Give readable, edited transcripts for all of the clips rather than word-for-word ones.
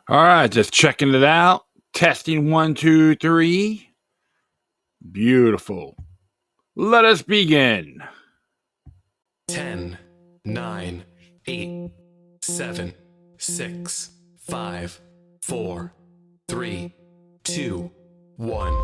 All right, just checking it out. Testing 1, 2, 3. Beautiful. Let us begin. 10, 9, 8, 7, 6, 5, 4, 3, 2, 1.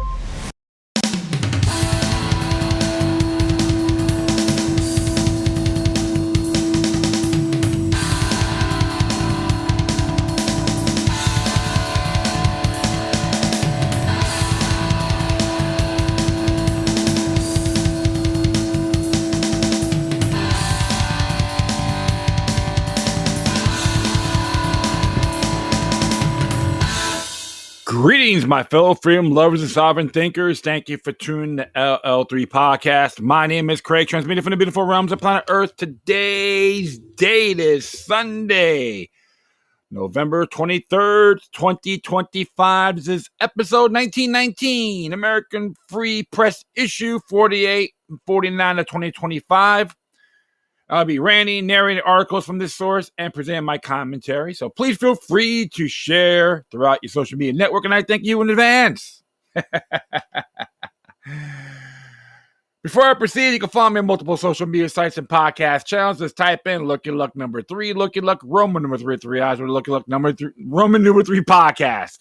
Greetings, my fellow freedom lovers and sovereign thinkers. Thank you for tuning to LL3 Podcast. My name is Craig, transmitting from the beautiful realms of planet Earth. Today's date is Sunday, November 23rd, 2025. This is episode 1919, American Free Press issue 48 and 49 of 2025. I'll be ranting, narrating articles from this source, and presenting my commentary. So please feel free to share throughout your social media network, and I thank you in advance. Before I proceed, you can follow me on multiple social media sites and podcast channels. Just type in Looky Luck number 3, Looky Luck Roman number 3 eyes, or Looky Luck number 3, Roman number 3 podcast.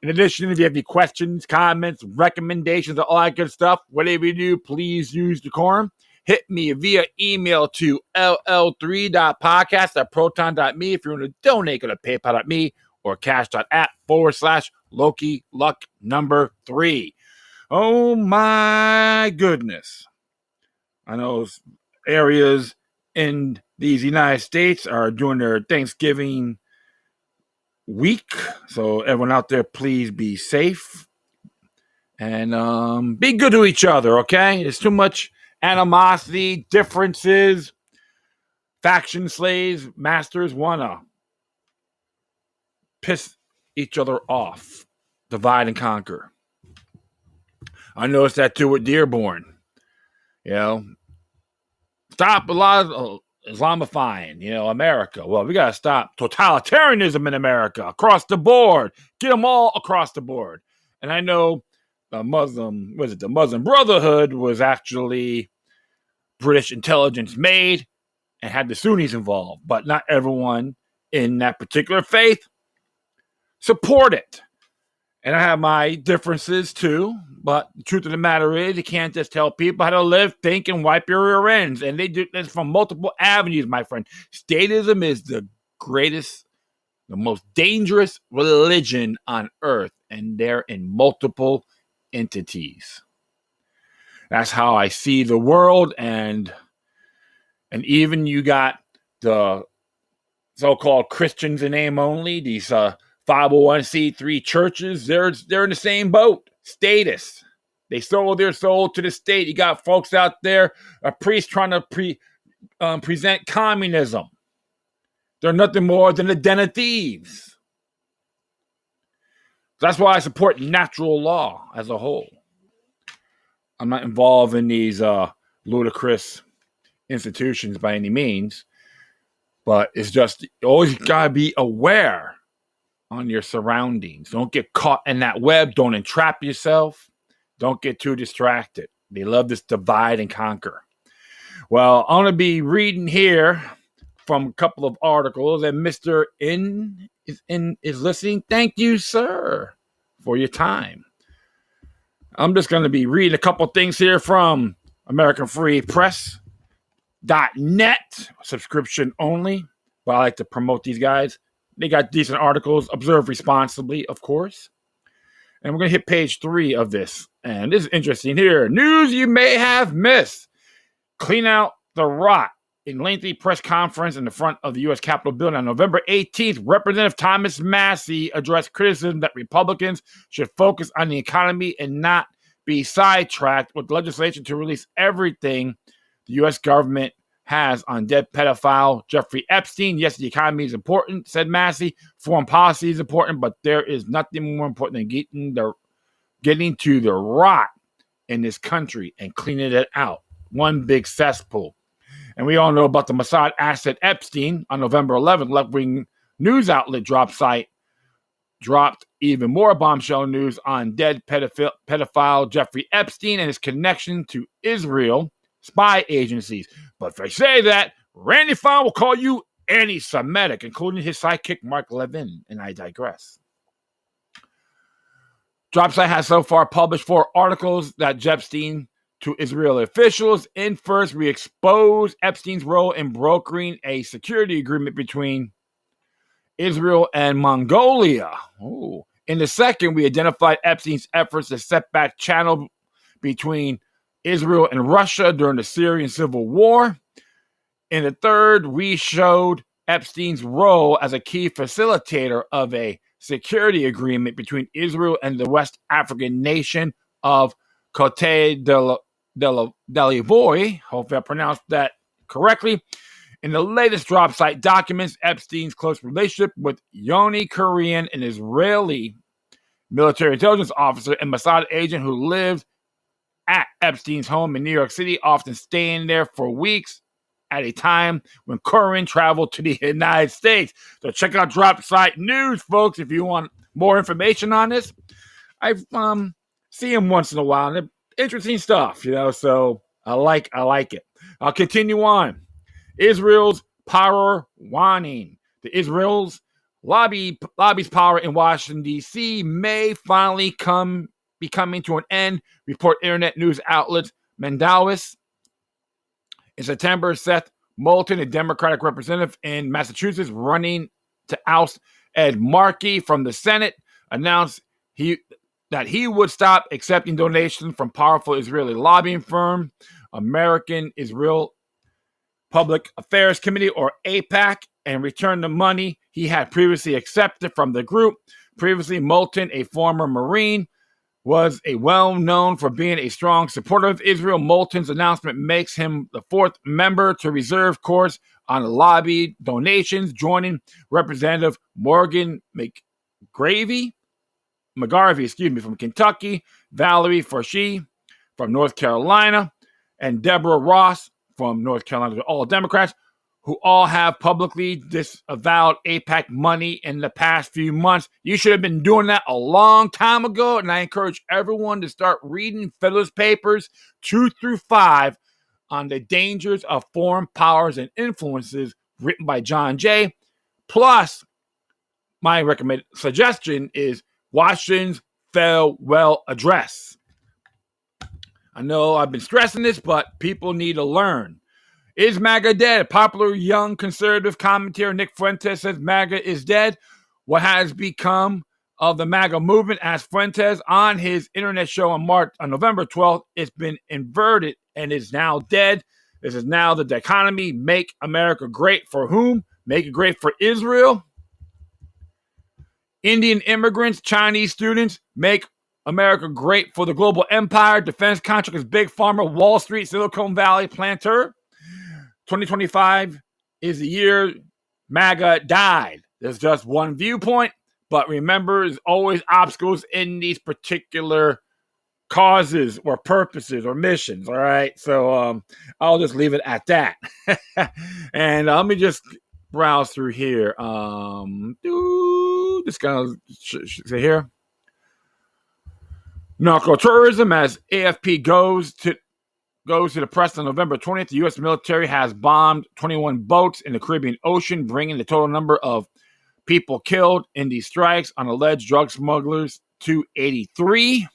In addition, if you have any questions, comments, recommendations, all that good stuff, whatever you do, please use decorum. Hit me via email to ll3.podcast@proton.me. If you want to donate, go to paypal.me or cash.app/Loki Luck number 3. Oh my goodness. I know areas in these United States are doing their Thanksgiving week. So everyone out there, please be safe and be good to each other, okay? There's too much animosity, differences, faction slaves, masters want to piss each other off, divide and conquer. I noticed that too with Dearborn. You know, stop a lot of Islamifying, America. Well, we got to stop totalitarianism in America across the board. Get them all across the board. And I know the Muslim Brotherhood was actually British intelligence made and had the Sunnis involved, but not everyone in that particular faith support it. And I have my differences too, but the truth of the matter is you can't just tell people how to live, think, and wipe your rear ends. And they do this from multiple avenues, my friend. Statism is the greatest, the most dangerous religion on earth, and they're in multiple entities. That's how I see the world, and even you got the so-called Christians in name only, these 501c3 churches, they're in the same boat. Status. They sold their soul to the state. You got folks out there, a priest trying to present communism. They're nothing more than a den of thieves. That's why I support natural law as a whole. I'm not involved in these ludicrous institutions by any means, but it's just you always gotta be aware on your surroundings. Don't get caught in that web. Don't entrap yourself. Don't get too distracted. They love this divide and conquer. Well, I'm gonna be reading here from a couple of articles, and Mr. N is listening. Thank you, sir, for your time. I'm just going to be reading a couple things here from AmericanFreePress.net, subscription only, but I like to promote these guys. They got decent articles. Observe responsibly, of course. And we're going to hit page 3 of this. And this is interesting here. News you may have missed. Clean out the rot. In lengthy press conference in the front of the U.S. Capitol building on November 18th, Representative Thomas Massie addressed criticism that Republicans should focus on the economy and not be sidetracked with legislation to release everything the U.S. government has on dead pedophile Jeffrey Epstein. Yes, the economy is important, said Massie. Foreign policy is important, but there is nothing more important than getting to the rot in this country and cleaning it out. One big cesspool. And we all know about the Mossad asset Epstein. On November 11th, left-wing news outlet dropped site dropped even more bombshell news on dead pedophile Jeffrey Epstein and his connection to Israel spy agencies. But if I say that, Randy Fine will call you anti-Semitic, including his sidekick Mark Levin, and I digress. Dropsite has so far published 4 articles that Epstein to Israeli officials. In first, we expose Epstein's role in brokering a security agreement between Israel and Mongolia. Ooh. In the second, we identified Epstein's efforts to set back channel between Israel and Russia during the Syrian civil war. In the third, we showed Epstein's role as a key facilitator of a security agreement between Israel and the West African nation of Cote d'Ivoire. Hope I pronounced that correctly. In the latest drop site documents Epstein's close relationship with Yoni Korean, an Israeli military intelligence officer and Mossad agent who lived at Epstein's home in New York City, often staying there for weeks at a time when Korean traveled to the United States. So check out drop site news, folks, if you want more information on this. I see him once in a while, and interesting stuff, so I like it. I'll continue on. Israel's power waning. The Israel's lobby's power in Washington, D.C. may finally be coming to an end, report internet news outlets. Mandawis. In September, Seth Moulton, a Democratic representative in Massachusetts running to oust Ed Markey from the Senate, announced that he would stop accepting donations from powerful Israeli lobbying firm, American Israel Public Affairs Committee, or AIPAC, and return the money he had previously accepted from the group. Previously, Moulton, a former Marine, was well-known for being a strong supporter of Israel. Moulton's announcement makes him the 4th member to reserve course on lobby donations, joining Representative Morgan McGarvey, from Kentucky, Valerie Forshee from North Carolina, and Deborah Ross from North Carolina, all Democrats, who all have publicly disavowed AIPAC money in the past few months. You should have been doing that a long time ago, and I encourage everyone to start reading Federalist Papers 2 through 5 on the dangers of foreign powers and influences, written by John Jay. Plus, my recommended suggestion is Washington's farewell address. I know I've been stressing this, but people need to learn. Is MAGA dead? Popular young conservative commentator Nick Fuentes says MAGA is dead. What has become of the MAGA movement? Asked Fuentes on his internet show on November 12th. It's been inverted and is now dead. This is now the dichotomy. Make America great for whom? Make it great for Israel. Indian immigrants, Chinese students, make America great for the global empire. Defense contractors, big pharma, Wall Street, Silicon Valley planter. 2025 is the year MAGA died. There's just one viewpoint, but remember, there's always obstacles in these particular causes or purposes or missions, all right? So I'll just leave it at that. And let me just browse through here. Just gonna say here. Narco-tourism, as AFP goes to the press on November 20th, the U.S. military has bombed 21 boats in the Caribbean Ocean, bringing the total number of people killed in these strikes on alleged drug smugglers to 83.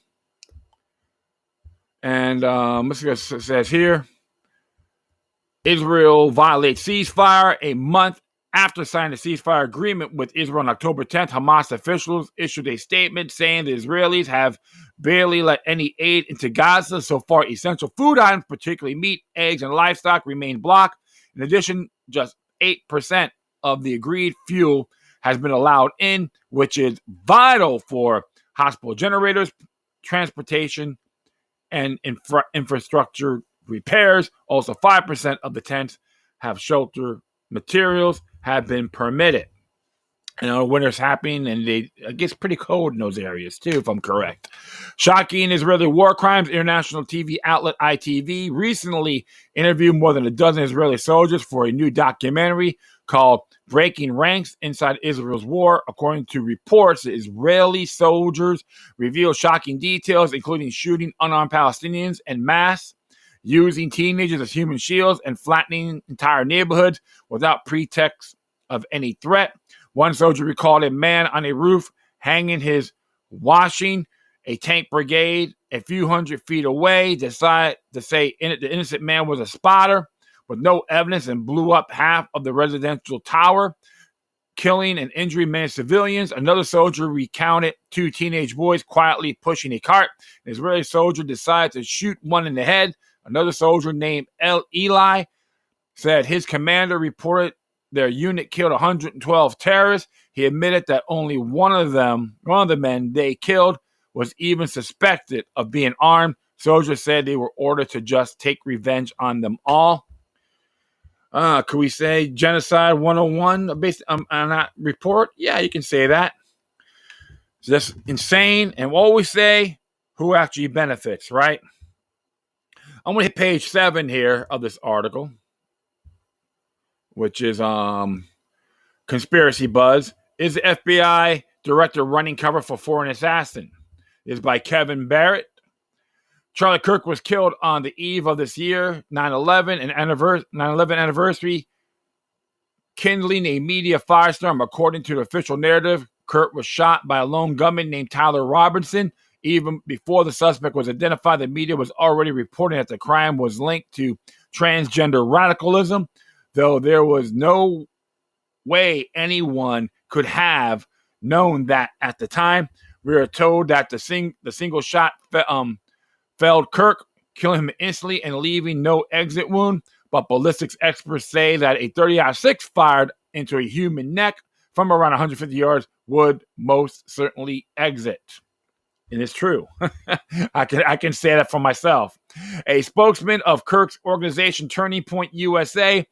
And let's see what it says here. Israel violates ceasefire. A month after signing a ceasefire agreement with Israel on October 10th, Hamas officials issued a statement saying the Israelis have barely let any aid into Gaza. So far, essential food items, particularly meat, eggs, and livestock, remain blocked. In addition, just 8% of the agreed fuel has been allowed in, which is vital for hospital generators, transportation, and infrastructure repairs. Also, 5% of the tents have shelter materials have been permitted. Winter's happening, and it gets pretty cold in those areas too, if I'm correct. Shocking Israeli war crimes. International TV outlet ITV recently interviewed more than a dozen Israeli soldiers for a new documentary. called Breaking Ranks Inside Israel's War. According to reports, Israeli soldiers revealed shocking details, including shooting unarmed Palestinians en masse, using teenagers as human shields, and flattening entire neighborhoods without pretext of any threat. One soldier recalled a man on a roof hanging his washing. A tank brigade a few hundred feet away decided to say the innocent man was a spotter with no evidence and blew up half of the residential tower, killing and injuring many civilians. Another soldier recounted two teenage boys quietly pushing a cart. An Israeli soldier decided to shoot one in the head. Another soldier named Eli said his commander reported their unit killed 112 terrorists. He admitted that only one of the men they killed, was even suspected of being armed. Soldiers said they were ordered to just take revenge on them all. Could we say Genocide 101 based on that report? Yeah, you can say that. It's just insane. And what we say, who actually benefits, right? I'm going to hit page 7 here of this article, which is Conspiracy Buzz. Is the FBI director running cover for foreign assassin? Is by Kevin Barrett. Charlie Kirk was killed on the eve of this year, 9/11 anniversary, kindling a media firestorm. According to the official narrative, Kirk was shot by a lone gunman named Tyler Robinson. Even before the suspect was identified, the media was already reporting that the crime was linked to transgender radicalism, though there was no way anyone could have known that at the time. We are told that the single shot felled Kirk, killing him instantly and leaving no exit wound. But ballistics experts say that a .30-06 fired into a human neck from around 150 yards would most certainly exit. And it's true. I can say that for myself. A spokesman of Kirk's organization, Turning Point USA,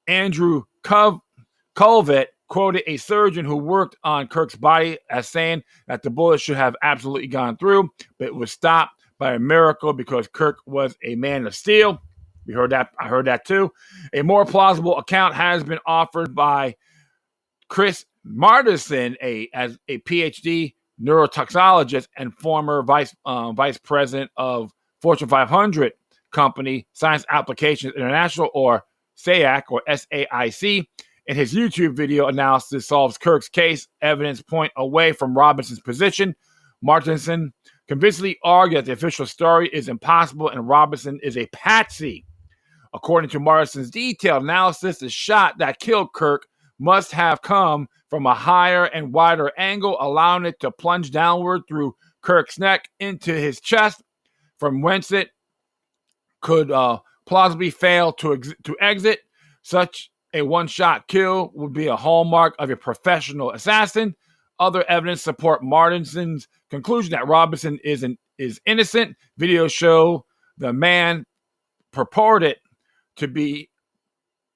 Andrew Colvett, quoted a surgeon who worked on Kirk's body as saying that the bullet should have absolutely gone through, but it was stopped by a miracle because Kirk was a man of steel. We heard that. I heard that too. A more plausible account has been offered by Chris Martinson, as a PhD neurotoxicologist and former vice president of Fortune 500 company Science Applications International, or SAIC, or SAIC. In his YouTube video analysis solves Kirk's case, evidence point away from Robinson's position. Martinson convincingly argued that the official story is impossible and Robinson is a patsy. According to Martinson's detailed analysis, the shot that killed Kirk must have come from a higher and wider angle, allowing it to plunge downward through Kirk's neck into his chest, from whence it could plausibly fail to exit. Such a one-shot kill would be a hallmark of a professional assassin. Other evidence support Martinson's conclusion that Robinson is innocent. Videos show the man purported to be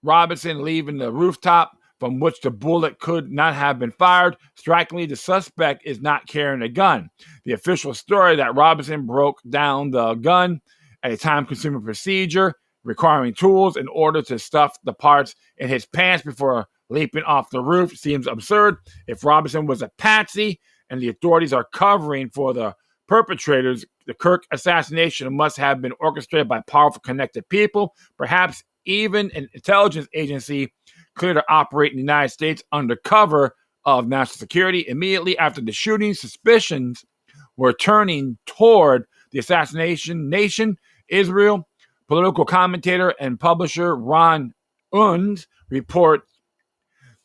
Robinson leaving the rooftop from which the bullet could not have been fired. Strikingly, the suspect is not carrying a gun. The official story that Robinson broke down the gun at a time-consuming procedure requiring tools in order to stuff the parts in his pants before leaping off the roof seems absurd. If Robinson was a patsy and the authorities are covering for the perpetrators, the Kirk assassination must have been orchestrated by powerful, connected people, perhaps even an intelligence agency cleared to operate in the United States under cover of national security. Immediately after the shooting, suspicions were turning toward the assassination nation, Israel. Political commentator and publisher Ron Unz report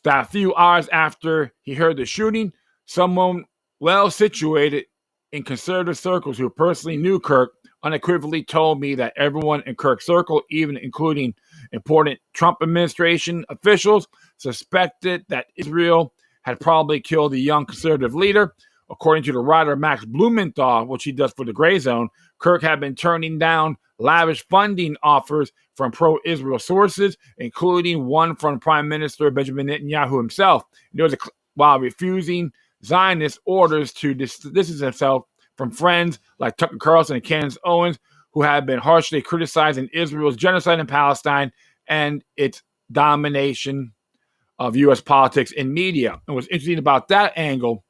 that a few hours after he heard the shooting, someone well situated in conservative circles who personally knew Kirk unequivocally told me that everyone in Kirk's circle, even including important Trump administration officials, suspected that Israel had probably killed the young conservative leader. According to the writer Max Blumenthal, which he does for the Gray Zone, Kirk had been turning down lavish funding offers from pro-Israel sources, including one from Prime Minister Benjamin Netanyahu himself. While refusing Zionist orders to distance himself from friends like Tucker Carlson and Candace Owens, who have been harshly criticizing Israel's genocide in Palestine and its domination of U.S. politics and media. And what's interesting about that angle,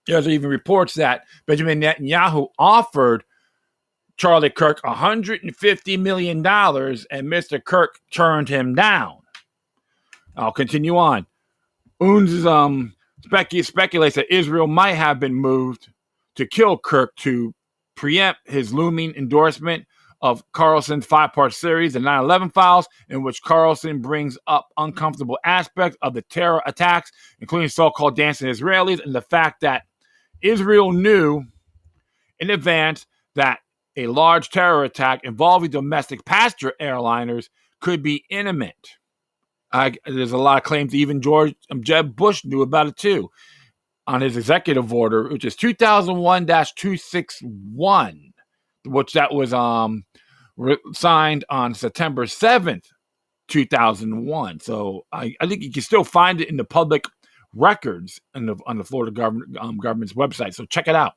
there's even reports that Benjamin Netanyahu offered Charlie Kirk $150 million, and Mr. Kirk turned him down. I'll continue on. Unz speculates that Israel might have been moved to kill Kirk to preempt his looming endorsement of Carlson's 5-part series, The 9/11 Files, in which Carlson brings up uncomfortable aspects of the terror attacks, including so-called dancing Israelis, and the fact that Israel knew in advance that a large terror attack involving domestic passenger airliners could be imminent. There's a lot of claims even Jeb Bush knew about it too on his executive order, which is 2001-261, which that was signed on September 7th, 2001. So I think you can still find it in the public records on the Florida government's website. So check it out.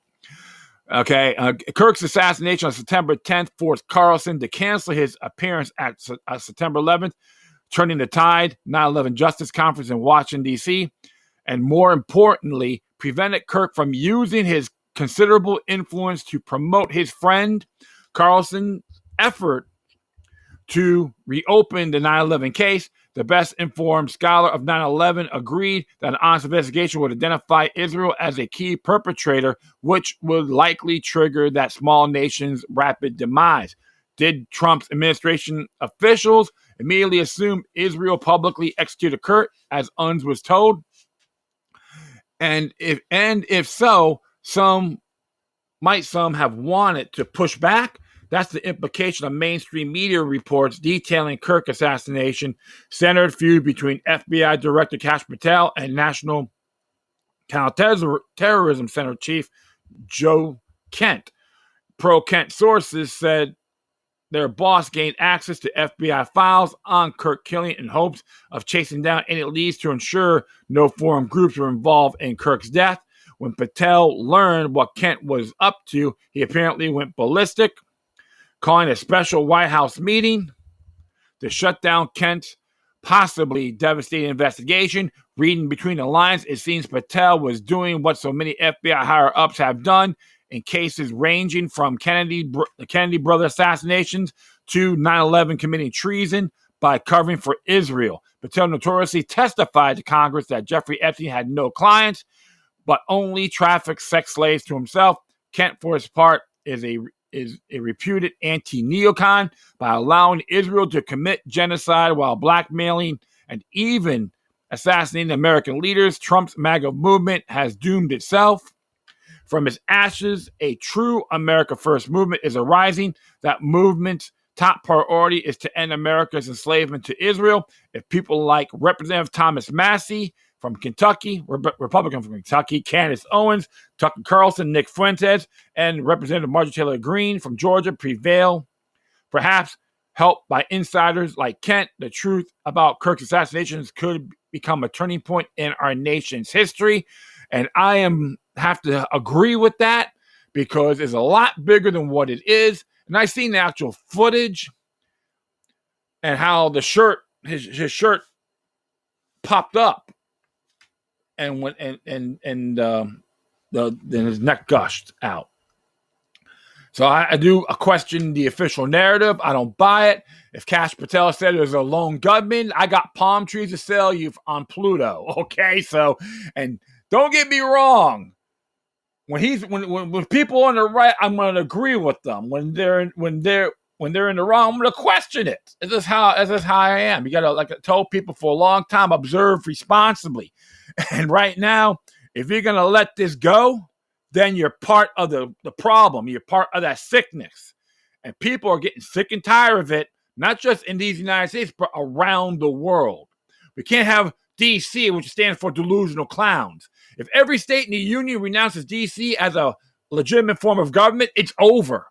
Okay, Kirk's assassination on September 10th forced Carlson to cancel his appearance at September 11th, turning the tide 9/11 Justice Conference in Washington, D.C., and more importantly, prevented Kirk from using his considerable influence to promote his friend Carlson's effort to reopen the 9/11 case. The best informed scholar of 9/11 agreed that an honest investigation would identify Israel as a key perpetrator, which would likely trigger that small nation's rapid demise. Did Trump's administration officials immediately assume Israel publicly executed Kirk, as Unz was told? And if so, some have wanted to push back. That's the implication of mainstream media reports detailing Kirk assassination, centered feud between FBI Director Kash Patel and National Counterterrorism Center Chief Joe Kent. Pro-Kent sources said their boss gained access to FBI files on Kirk killing in hopes of chasing down any leads to ensure no foreign groups were involved in Kirk's death. When Patel learned what Kent was up to, he apparently went ballistic, calling a special White House meeting to shut down Kent's possibly devastating investigation. Reading between the lines, it seems Patel was doing what so many FBI higher-ups have done in cases ranging from the Kennedy brother assassinations to 9/11 committing treason by covering for Israel. Patel notoriously testified to Congress that Jeffrey Epstein had no clients, but only trafficked sex slaves to himself. Kent, for his part, is a reputed anti-neocon by allowing Israel to commit genocide while blackmailing and even assassinating American leaders. Trump's MAGA movement has doomed itself. From its ashes, a true America First movement is arising. That movement's top priority is to end America's enslavement to Israel. If people like Representative Thomas Massey from Kentucky, Republican from Kentucky, Candace Owens, Tucker Carlson, Nick Fuentes, and Representative Marjorie Taylor Greene from Georgia prevail, perhaps helped by insiders like Kent, the truth about Kirk's assassinations could become a turning point in our nation's history. And I have to agree with that because it's a lot bigger than what it is. And I've seen the actual footage and how the shirt, his shirt popped up and went then his neck gushed out. So I do question the official narrative. I don't buy it. If Kash Patel said it was a lone gunman, I got palm trees to sell you on Pluto. Okay, so and don't get me wrong. When people on the right, I'm going to agree with them. When they're in the wrong, I'm going to question it. This is how I am. You got to, like I told people for a long time, observe responsibly. And right now, if you're going to let this go, then you're part of the problem. You're part of that sickness. And people are getting sick and tired of it, not just in these United States, but around the world. We can't have D.C., which stands for delusional clowns. If every state in the union renounces D.C. as a legitimate form of government, it's over.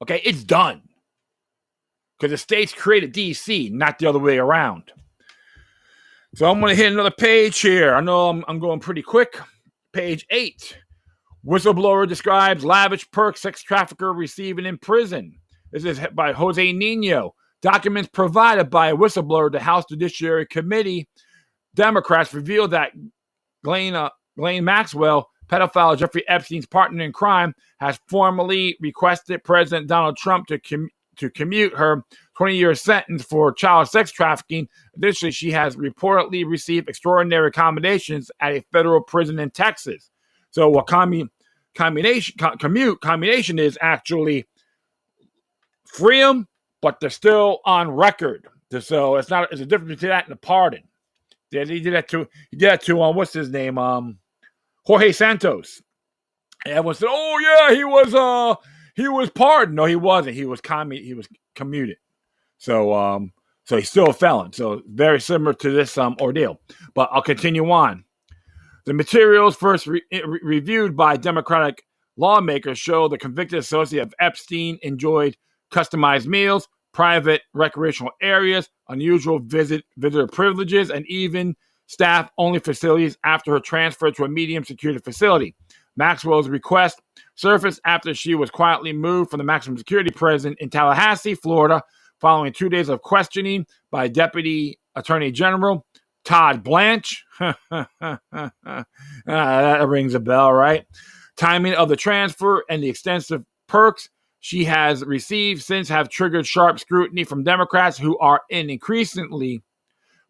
Okay, it's done. Because the states created D.C., not the other way around. So I'm going to hit another page here. I know I'm going pretty quick. Page 8. Whistleblower describes lavish perks sex trafficker receiving in prison. This is by Jose Nino. Documents provided by a whistleblower to the House Judiciary Committee Democrats revealed that Ghislaine Maxwell, pedophile Jeffrey Epstein's partner in crime, has formally requested President Donald Trump to commute her 20-year sentence for child sex trafficking. Additionally, she has reportedly received extraordinary accommodations at a federal prison in Texas. So what commutation is actually free them, but they're still on record. So it's a difference between that and a pardon. He did that to what's his name? Jorge Santos. And everyone said, "Oh yeah, he was pardoned." No, he wasn't. He was commuted. So he's still a felon. So very similar to this ordeal. But I'll continue on. The materials first reviewed by Democratic lawmakers show the convicted associate of Epstein enjoyed customized meals, private recreational areas, unusual visitor privileges, and even staff-only facilities after her transfer to a medium-security facility. Maxwell's request surfaced after she was quietly moved from the maximum security prison in Tallahassee, Florida, following 2 days of questioning by Deputy Attorney General Todd Blanche. That rings a bell, right? Timing of the transfer and the extensive perks she has received since have triggered sharp scrutiny from Democrats who are increasingly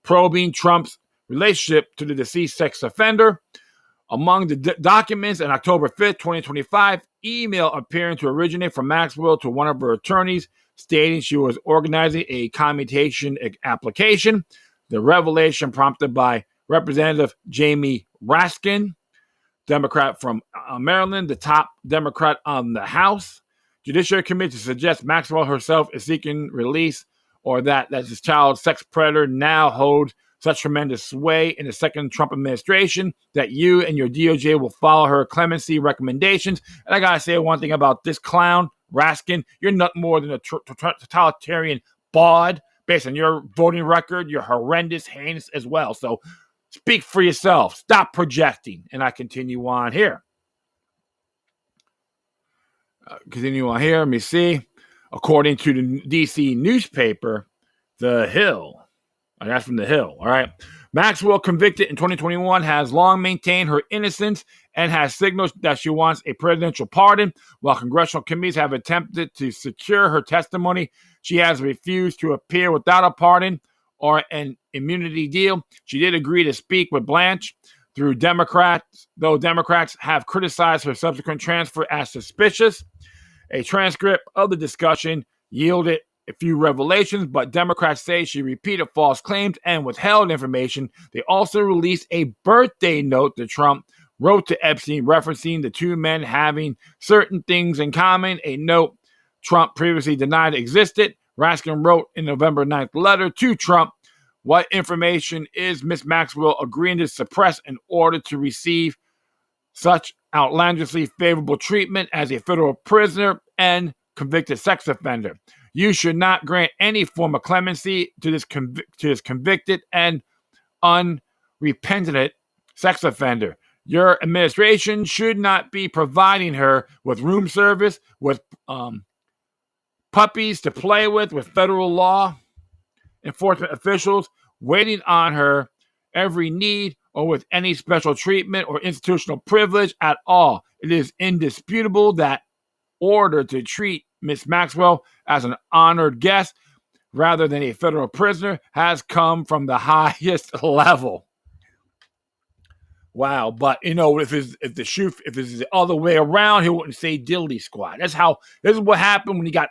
probing Trump's relationship to the deceased sex offender. Among the documents, on October 5th, 2025, email appearing to originate from Maxwell to one of her attorneys stating she was organizing a commutation application. The revelation prompted by Representative Jamie Raskin, Democrat from Maryland, the top Democrat on the House. Judiciary Committee suggests Maxwell herself is seeking release, or that this child sex predator now holds such tremendous sway in the second Trump administration that you and your DOJ will follow her clemency recommendations. And I gotta say one thing about this clown, Raskin. You're nothing more than a totalitarian bawd. Based on your voting record, you're horrendous, heinous as well. So speak for yourself. Stop projecting. And I continue on here. Let me see. According to the D.C. newspaper, The Hill. That's from The Hill, all right? Maxwell, convicted in 2021, has long maintained her innocence and has signaled that she wants a presidential pardon. While congressional committees have attempted to secure her testimony, she has refused to appear without a pardon or an immunity deal. She did agree to speak with Blanche through Democrats, though Democrats have criticized her subsequent transfer as suspicious. A transcript of the discussion yielded a few revelations, but Democrats say she repeated false claims and withheld information. They also released a birthday note that Trump wrote to Epstein referencing the two men having certain things in common, a note Trump previously denied existed. Raskin wrote in November 9th letter to Trump, "What information is Miss Maxwell agreeing to suppress in order to receive such outlandishly favorable treatment as a federal prisoner and convicted sex offender? You should not grant any form of clemency to this convicted and unrepentant sex offender. Your administration should not be providing her with room service, with puppies to play with federal law enforcement officials waiting on her every need, or with any special treatment or institutional privilege at all. It is indisputable that order to treat Miss Maxwell as an honored guest rather than a federal prisoner has come from the highest level." Wow, but if it's the other way around, he wouldn't say diddly squat. This is what happened when you got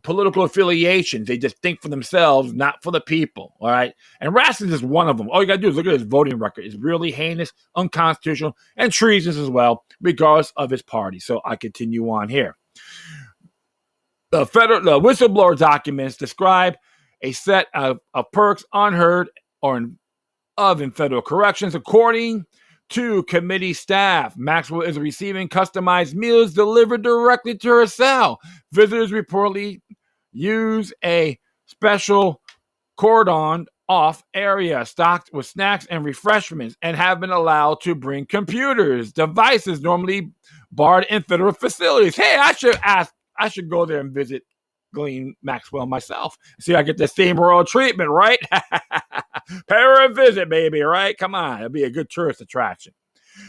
political affiliations. They just think for themselves, not for the people. All right. And Raskin is one of them. All you got to do is look at his voting record. It's really heinous, unconstitutional, and treasonous as well, regardless of his party. So I continue on here. The whistleblower documents describe a set of perks unheard of in federal corrections. According to committee staff, Maxwell is receiving customized meals delivered directly to her cell. Visitors reportedly use a special cordoned off area stocked with snacks and refreshments and have been allowed to bring computers, devices normally barred in federal facilities. Hey, I should go there and visit Ghislaine Maxwell myself. See, I get the same royal treatment, right? Pay her a visit, baby, right? Come on. It'll be a good tourist attraction.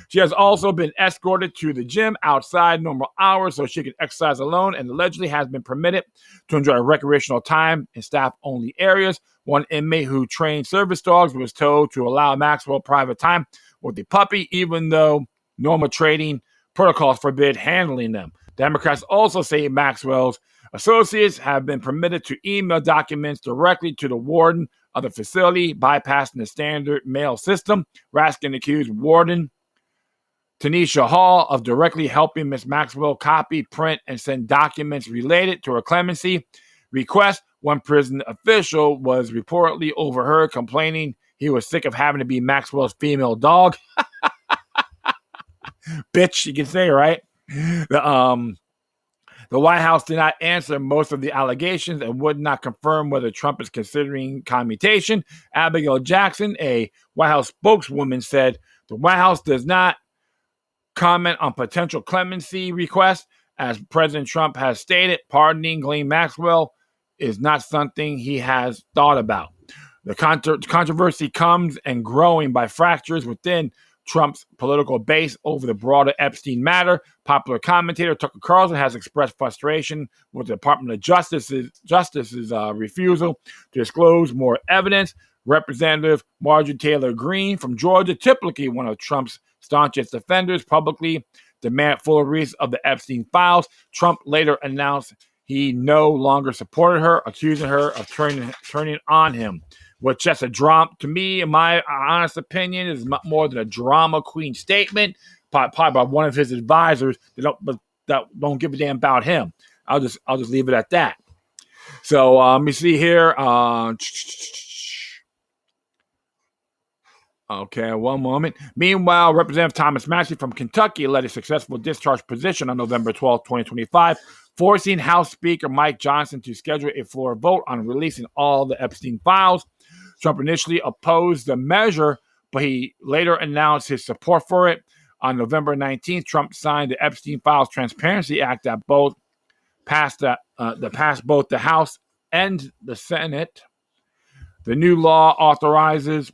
She has also been escorted to the gym outside normal hours so she can exercise alone, and allegedly has been permitted to enjoy recreational time in staff-only areas. One inmate who trained service dogs was told to allow Maxwell private time with the puppy, even though normal trading protocols forbid handling them. Democrats also say Maxwell's associates have been permitted to email documents directly to the warden of the facility, bypassing the standard mail system. Raskin accused warden Tanisha Hall of directly helping Ms. Maxwell copy, print, and send documents related to her clemency request. One prison official was reportedly overheard complaining he was sick of having to be Maxwell's female dog. Bitch, you can say, right? The White House did not answer most of the allegations and would not confirm whether Trump is considering commutation. Abigail Jackson, a White House spokeswoman, said the White House does not comment on potential clemency requests. As President Trump has stated, pardoning Ghislaine Maxwell is not something he has thought about. The controversy comes and growing by fractures within Trump's political base over the broader Epstein matter. Popular commentator Tucker Carlson has expressed frustration with the Department of Justice's refusal to disclose more evidence. Representative Marjorie Taylor Greene from Georgia, typically one of Trump's staunchest defenders, publicly demanded full release of the Epstein files. Trump later announced he no longer supported her, accusing her of turning on him. Which just a drama, to me, in my honest opinion, is more than a drama queen statement, probably by one of his advisors that don't give a damn about him. I'll just leave it at that. So let me see here. Okay, one moment. Meanwhile, Representative Thomas Massie from Kentucky led a successful discharge position on November 12, 2025, forcing House Speaker Mike Johnson to schedule a floor vote on releasing all the Epstein files. Trump initially opposed the measure, but he later announced his support for it. On November 19th, Trump signed the Epstein Files Transparency Act that passed both the House and the Senate. The new law authorizes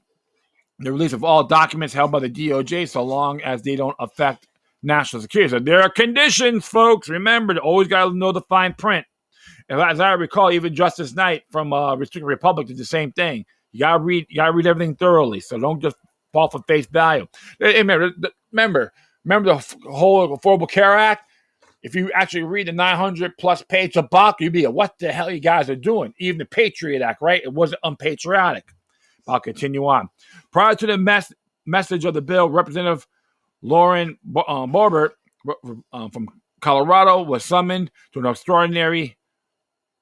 the release of all documents held by the DOJ so long as they don't affect national security. So there are conditions, folks. Remember, always got to know the fine print. And as I recall, even Justice Knight from Restricted Republic did the same thing. You gotta read everything thoroughly. So don't just fall for face value. Remember the whole Affordable Care Act. If you actually read the 900 plus page of book, you'd be what the hell you guys are doing? Even the Patriot Act, right? It wasn't unpatriotic. I'll continue on. Prior to the message of the bill, Representative Lauren Boebert from Colorado was summoned to an extraordinary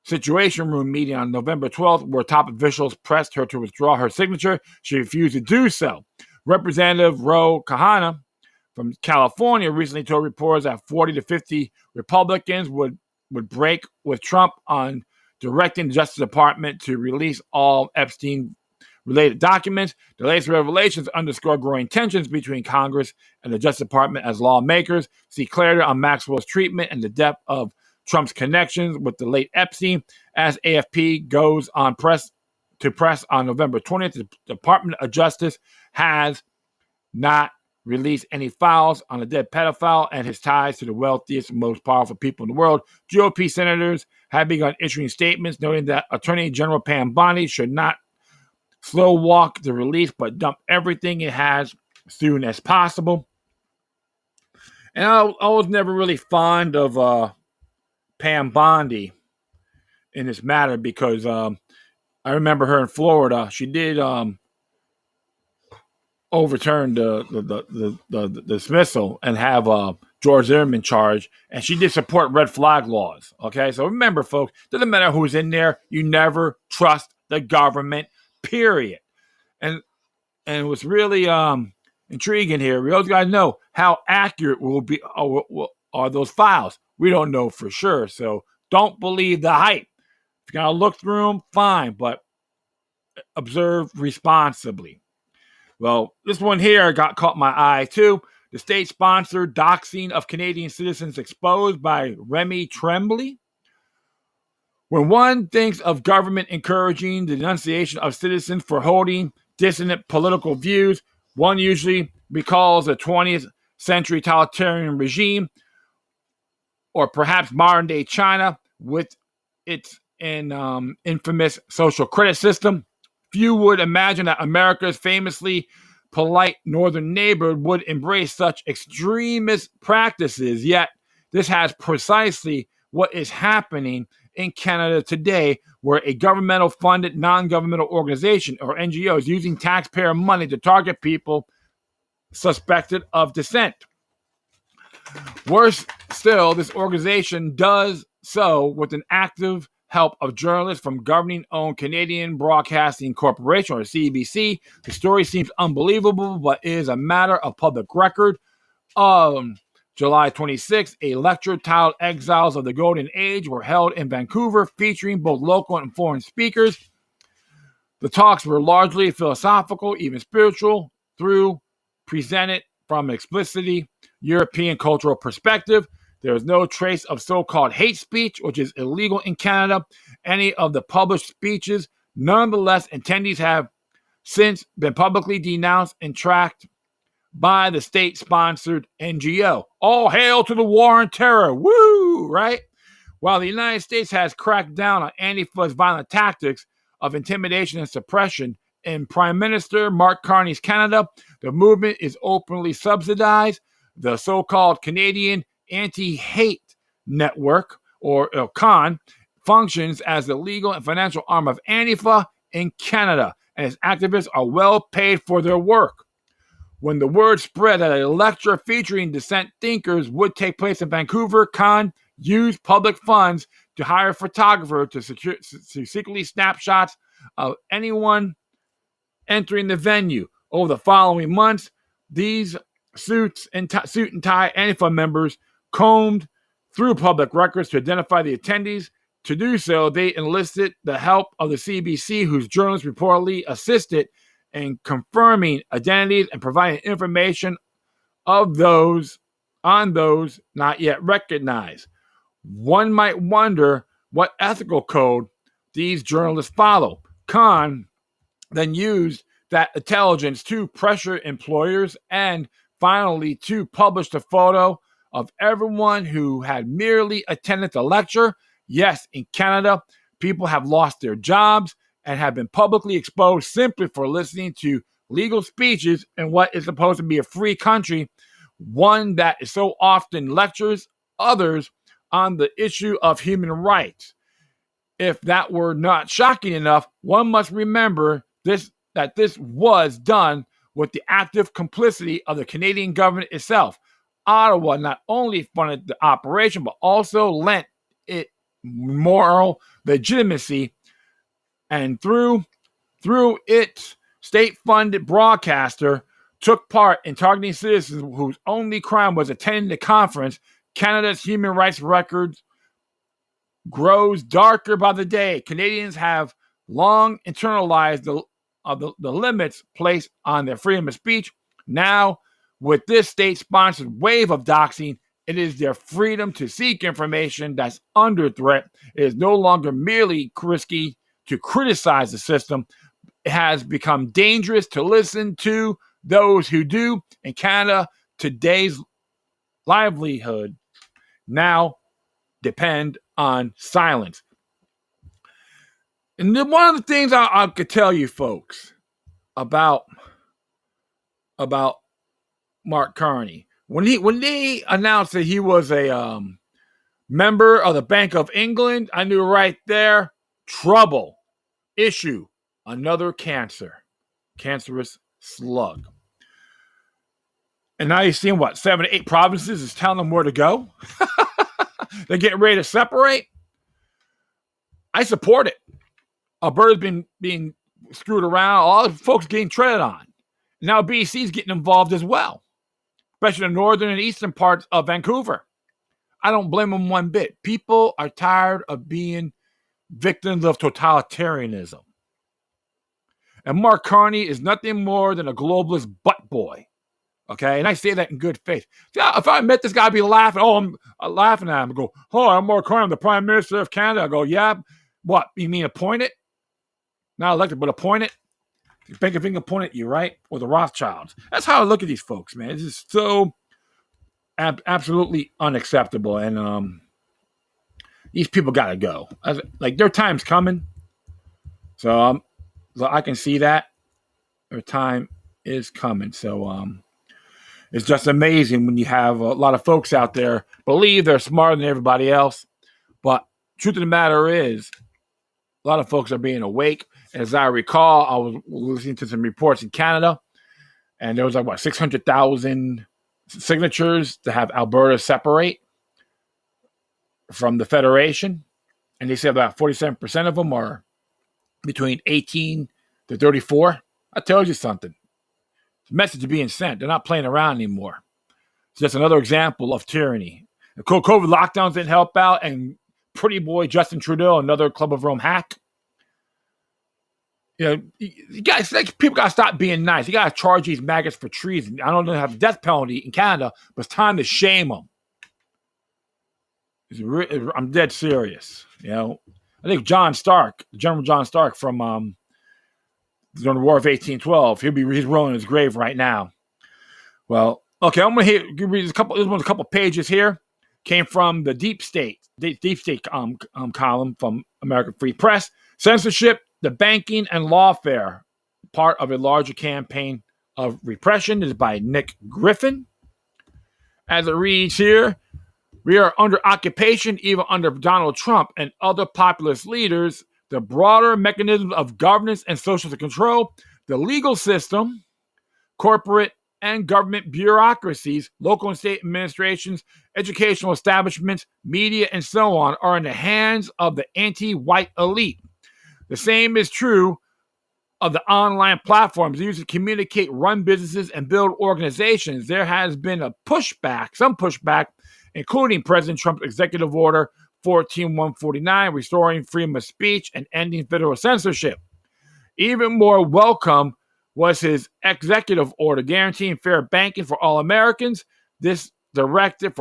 Situation Room meeting on November 12th, where top officials pressed her to withdraw her signature. She refused to do so. Representative Ro Khanna from California recently told reporters that 40 to 50 Republicans would break with Trump on directing the Justice Department to release all Epstein-related documents. The latest revelations underscore growing tensions between Congress and the Justice Department as lawmakers seek clarity on Maxwell's treatment and the depth of Trump's connections with the late Epstein. As AFP goes on press on November 20th, the Department of Justice has not released any files on the dead pedophile and his ties to the wealthiest and most powerful people in the world. GOP senators have begun issuing statements noting that Attorney General Pam Bondi should not slow walk the release, but dump everything it has as soon as possible. And I was never really fond of Pam Bondi in this matter because I remember her in Florida. She did overturn the dismissal and have George Zimmerman charged, and she did support red flag laws. Okay, so remember, folks, doesn't matter who's in there, you never trust the government, period. And what's really intriguing here, we always got to know how accurate are those files. We don't know for sure, so don't believe the hype. If you're going to look through them, fine, but observe responsibly. Well, this one here caught my eye, too. The state-sponsored doxing of Canadian citizens exposed by Remy Tremblay. When one thinks of government encouraging the denunciation of citizens for holding dissonant political views, one usually recalls the 20th century totalitarian regime, or perhaps modern-day China with its infamous social credit system. Few would imagine that America's famously polite northern neighbor would embrace such extremist practices, yet this has precisely what is happening in Canada today, where a governmental-funded non-governmental organization, or NGO, is using taxpayer money to target people suspected of dissent. Worse still, this organization does so with an active help of journalists from governing-owned Canadian Broadcasting Corporation, or CBC. The story seems unbelievable, but is a matter of public record. July 26, a lecture titled Exiles of the Golden Age were held in Vancouver, featuring both local and foreign speakers. The talks were largely philosophical, even spiritual, through presented from an explicitly European cultural perspective. There is no trace of so-called hate speech, which is illegal in Canada. Any of the published speeches, nonetheless, attendees have since been publicly denounced and tracked by the state-sponsored NGO. All hail to the war on terror. Woo! Right? While the United States has cracked down on Antifa's violent tactics of intimidation and suppression in Prime Minister Mark Carney's Canada, the movement is openly subsidized. The so-called Canadian Anti-Hate Network, or CAN, functions as the legal and financial arm of Antifa in Canada, and its activists are well paid for their work. When the word spread that a lecture featuring dissent thinkers would take place in Vancouver, CAN used public funds to hire a photographer to secretly snapshots of anyone entering the venue. Over the following months, these suit and tie Antifa members combed through public records to identify the attendees. To do so, they enlisted the help of the CBC, whose journalists reportedly assisted in confirming identities and providing information of those not yet recognized. One might wonder what ethical code these journalists follow. CAN then used that intelligence to pressure employers and finally to publish the photo of everyone who had merely attended the lecture. Yes, in Canada, people have lost their jobs and have been publicly exposed simply for listening to legal speeches in what is supposed to be a free country, one that is so often lectures others on the issue of human rights. If that were not shocking enough, one must remember that this was done with the active complicity of the Canadian government itself. Ottawa not only funded the operation, but also lent it moral legitimacy, and through its state-funded broadcaster, took part in targeting citizens whose only crime was attending the conference. Canada's human rights record grows darker by the day. Canadians have long internalized the limits placed on their freedom of speech. Now, with this state-sponsored wave of doxing, it is their freedom to seek information that's under threat. It is no longer merely risky to criticize the system. It has become dangerous to listen to those who do. In Canada, today's livelihood now depend on silence. And then one of the things I could tell you folks about Mark Carney, when they announced that he was a member of the Bank of England, I knew right there, trouble, issue, another cancerous slug. And now you're seeing 7 to 8 provinces is telling them where to go. They're getting ready to separate. I support it. Alberta's been being screwed around. All the folks getting treaded on. Now BC's getting involved as well, especially the northern and eastern parts of Vancouver. I don't blame them one bit. People are tired of being victims of totalitarianism. And Mark Carney is nothing more than a globalist butt boy. Okay, and I say that in good faith. If I met this guy, I'd be laughing. I'm laughing at him. I go, I'm Mark Carney, I'm the Prime Minister of Canada. I go, yeah, What? You mean appointed? Not elected, but appointed? Bank of England appointed you, right? Or the Rothschilds. That's how I look at these folks, man. This is so absolutely unacceptable. And these people got to go. Like, their time's coming. So I can see that. Their time is coming. So it's just amazing when you have a lot of folks out there believe they're smarter than everybody else. But truth of the matter is, a lot of folks are being awake. As I recall, I was listening to some reports in Canada, and there was like, 600,000 signatures to have Alberta separate from the Federation. And they say about 47% of them are between 18 to 34. That tells you something. The message is being sent. They're not playing around anymore. It's just another example of tyranny. The COVID lockdowns didn't help out, and pretty boy Justin Trudeau, another Club of Rome hack. You know, you guys, like, people got to stop being nice. You got to charge these maggots for treason. I don't know, have the death penalty in Canada, but it's time to shame them. I'm dead serious. You know, I think General John Stark from during the War of 1812, he's rolling in his grave right now. Well, okay, I'm going to read a couple pages here. Came from the Deep State column from American Free Press. Censorship, Debanking, and Lawfare, part of a larger campaign of repression. This is by Nick Griffin. As it reads here, we are under occupation even under Donald Trump and other populist leaders. The broader mechanisms of governance and social control, the legal system, corporate and government bureaucracies, local and state administrations, educational establishments, media, and so on are in the hands of the anti-white elite. The same is true of the online platforms used to communicate, run businesses, and build organizations. There has been some pushback, including President Trump's executive order 14149, restoring freedom of speech and ending federal censorship. Even more welcome was his executive order guaranteeing fair banking for all Americans. This directive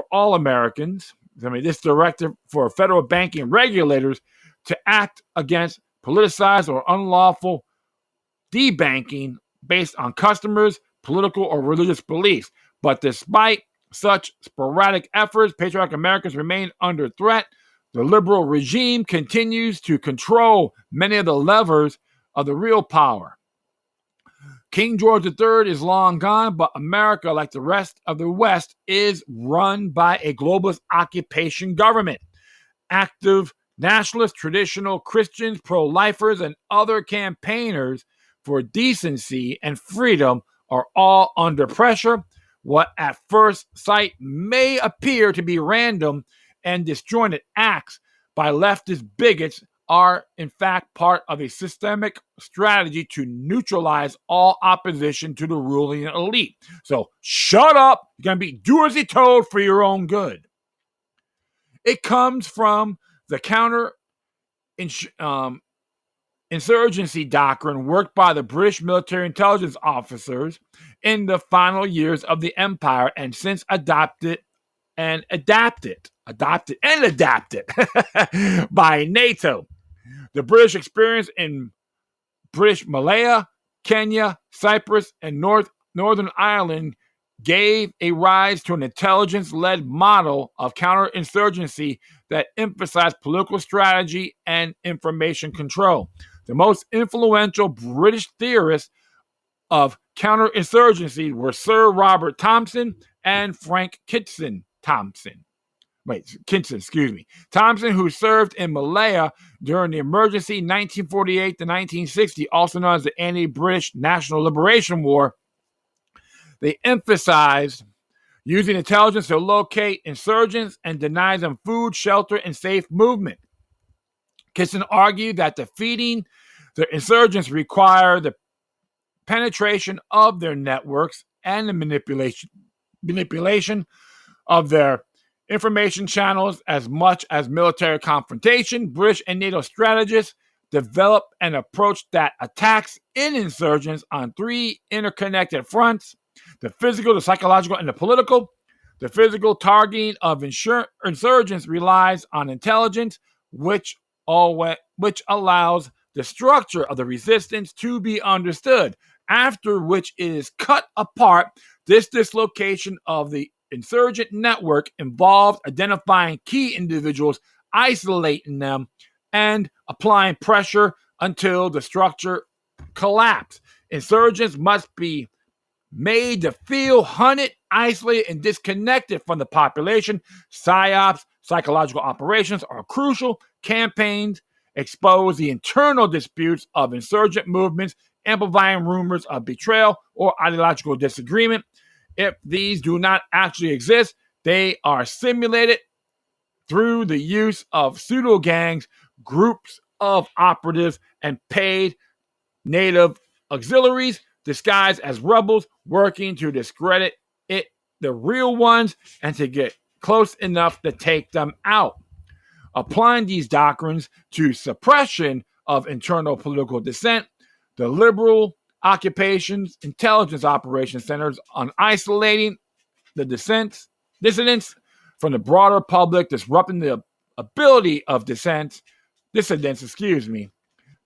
for federal banking regulators to act against politicized or unlawful debanking based on customers' political or religious beliefs. But despite such sporadic efforts, patriotic Americans remain under threat. The liberal regime continues to control many of the levers of the real power. King George III is long gone, but America, like the rest of the West, is run by a globalist occupation government. Active nationalists, traditional Christians, pro-lifers, and other campaigners for decency and freedom are all under pressure. What at first sight may appear to be random and disjointed acts by leftist bigots are in fact part of a systemic strategy to neutralize all opposition to the ruling elite. So shut up. You're going to do as you're told for your own good. It comes from the insurgency doctrine worked by the British military intelligence officers in the final years of the empire, and since adapted by NATO. The British experience in British Malaya, Kenya, Cyprus, and Northern Ireland gave a rise to an intelligence-led model of counterinsurgency that emphasized political strategy and information control. The most influential British theorists of counterinsurgency were Sir Robert Thompson and Frank Kitson Thompson, who served in Malaya during the emergency 1948 to 1960, also known as the Anti-British National Liberation War. They emphasized using intelligence to locate insurgents and deny them food, shelter, and safe movement. Kitson argued that defeating the insurgents required the penetration of their networks and the manipulation of their information channels as much as military confrontation. British and NATO strategists developed an approach that attacks insurgents on three interconnected fronts: the physical, the psychological, and the political. The physical targeting of insurgents relies on intelligence, which which allows the structure of the resistance to be understood, after which it is cut apart. This dislocation of the insurgent network involves identifying key individuals, isolating them, and applying pressure until the structure collapses. Insurgents must be made to feel hunted, isolated, and disconnected from the population. PSYOPs, psychological operations, are crucial. Campaigns expose the internal disputes of insurgent movements, amplifying rumors of betrayal or ideological disagreement. If these do not actually exist, they are simulated through the use of pseudo gangs, groups of operatives, and paid native auxiliaries disguised as rebels, working to discredit the real ones and to get close enough to take them out. Applying these doctrines to suppression of internal political dissent, the liberal occupations intelligence operations centers on isolating the dissidents from the broader public, disrupting the ability of dissidents,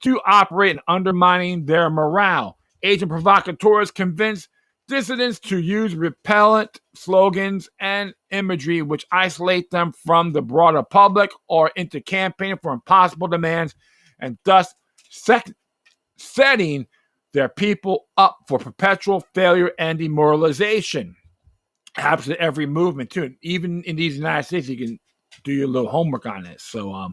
to operate and undermining their morale. Agent provocateurs convince dissidents to use repellent slogans and imagery which isolate them from the broader public or into campaigning for impossible demands, and thus setting their people up for perpetual failure and demoralization. Happens in every movement too. Even in these United States, you can do your little homework on this. So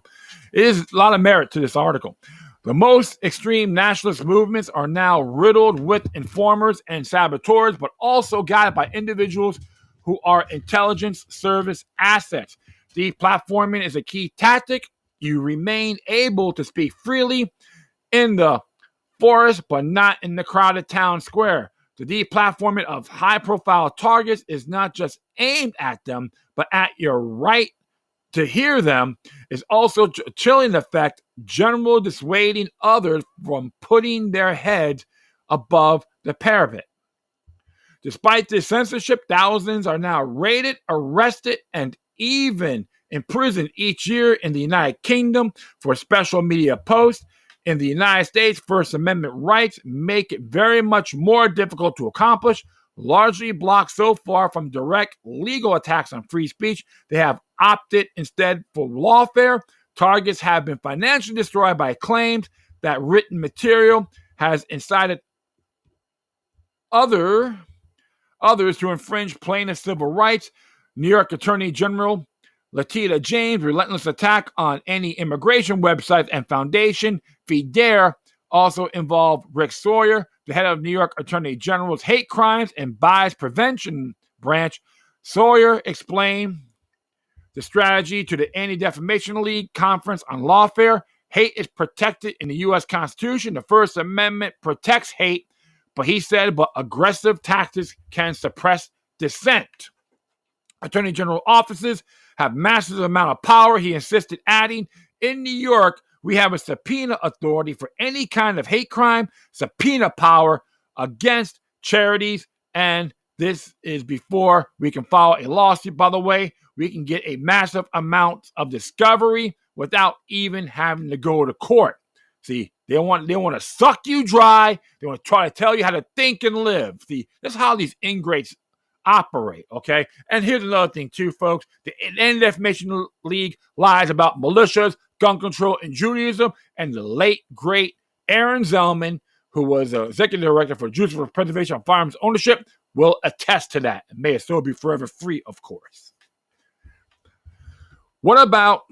it is a lot of merit to this article. The most extreme nationalist movements are now riddled with informers and saboteurs, but also guided by individuals who are intelligence service assets. Deplatforming is a key tactic. You remain able to speak freely in the forest, but not in the crowded town square. The deplatforming of high-profile targets is not just aimed at them, but at your right to hear them, is also a chilling effect, generally dissuading others from putting their heads above the parapet. Despite this censorship, thousands are now raided, arrested, and even imprisoned each year in the United Kingdom for special media posts. In the United States, First Amendment rights make it very much more difficult to accomplish. Largely blocked so far from direct legal attacks on free speech, they have opted instead for lawfare. Targets have been financially destroyed by claims that written material has incited others to infringe plaintiff civil rights. New York Attorney General Letitia James' relentless attack on any immigration websites and foundation. FIDARE also involved Rick Sawyer, the head of New York Attorney General's Hate Crimes and Bias Prevention Branch. Sawyer explained the strategy to the Anti-Defamation League Conference on Lawfare. Hate is protected in the U.S. Constitution. The First Amendment protects hate, but he said, but aggressive tactics can suppress dissent. Attorney General offices have massive amount of power, he insisted, adding, in New York, we have a subpoena authority for any kind of hate crime, subpoena power against charities, and this is before we can file a lawsuit, by the way. We can get a massive amount of discovery without even having to go to court. See, they want to suck you dry. They want to try to tell you how to think and live. See, that's how these ingrates operate, okay? And here's another thing, too, folks. The Anti-Defamation League lies about militias, gun control, and Judaism, and the late, great Aaron Zellman, who was the executive director for Jews for Preservation of Firearms Ownership, will attest to that. And may his soul be forever free, of course. What about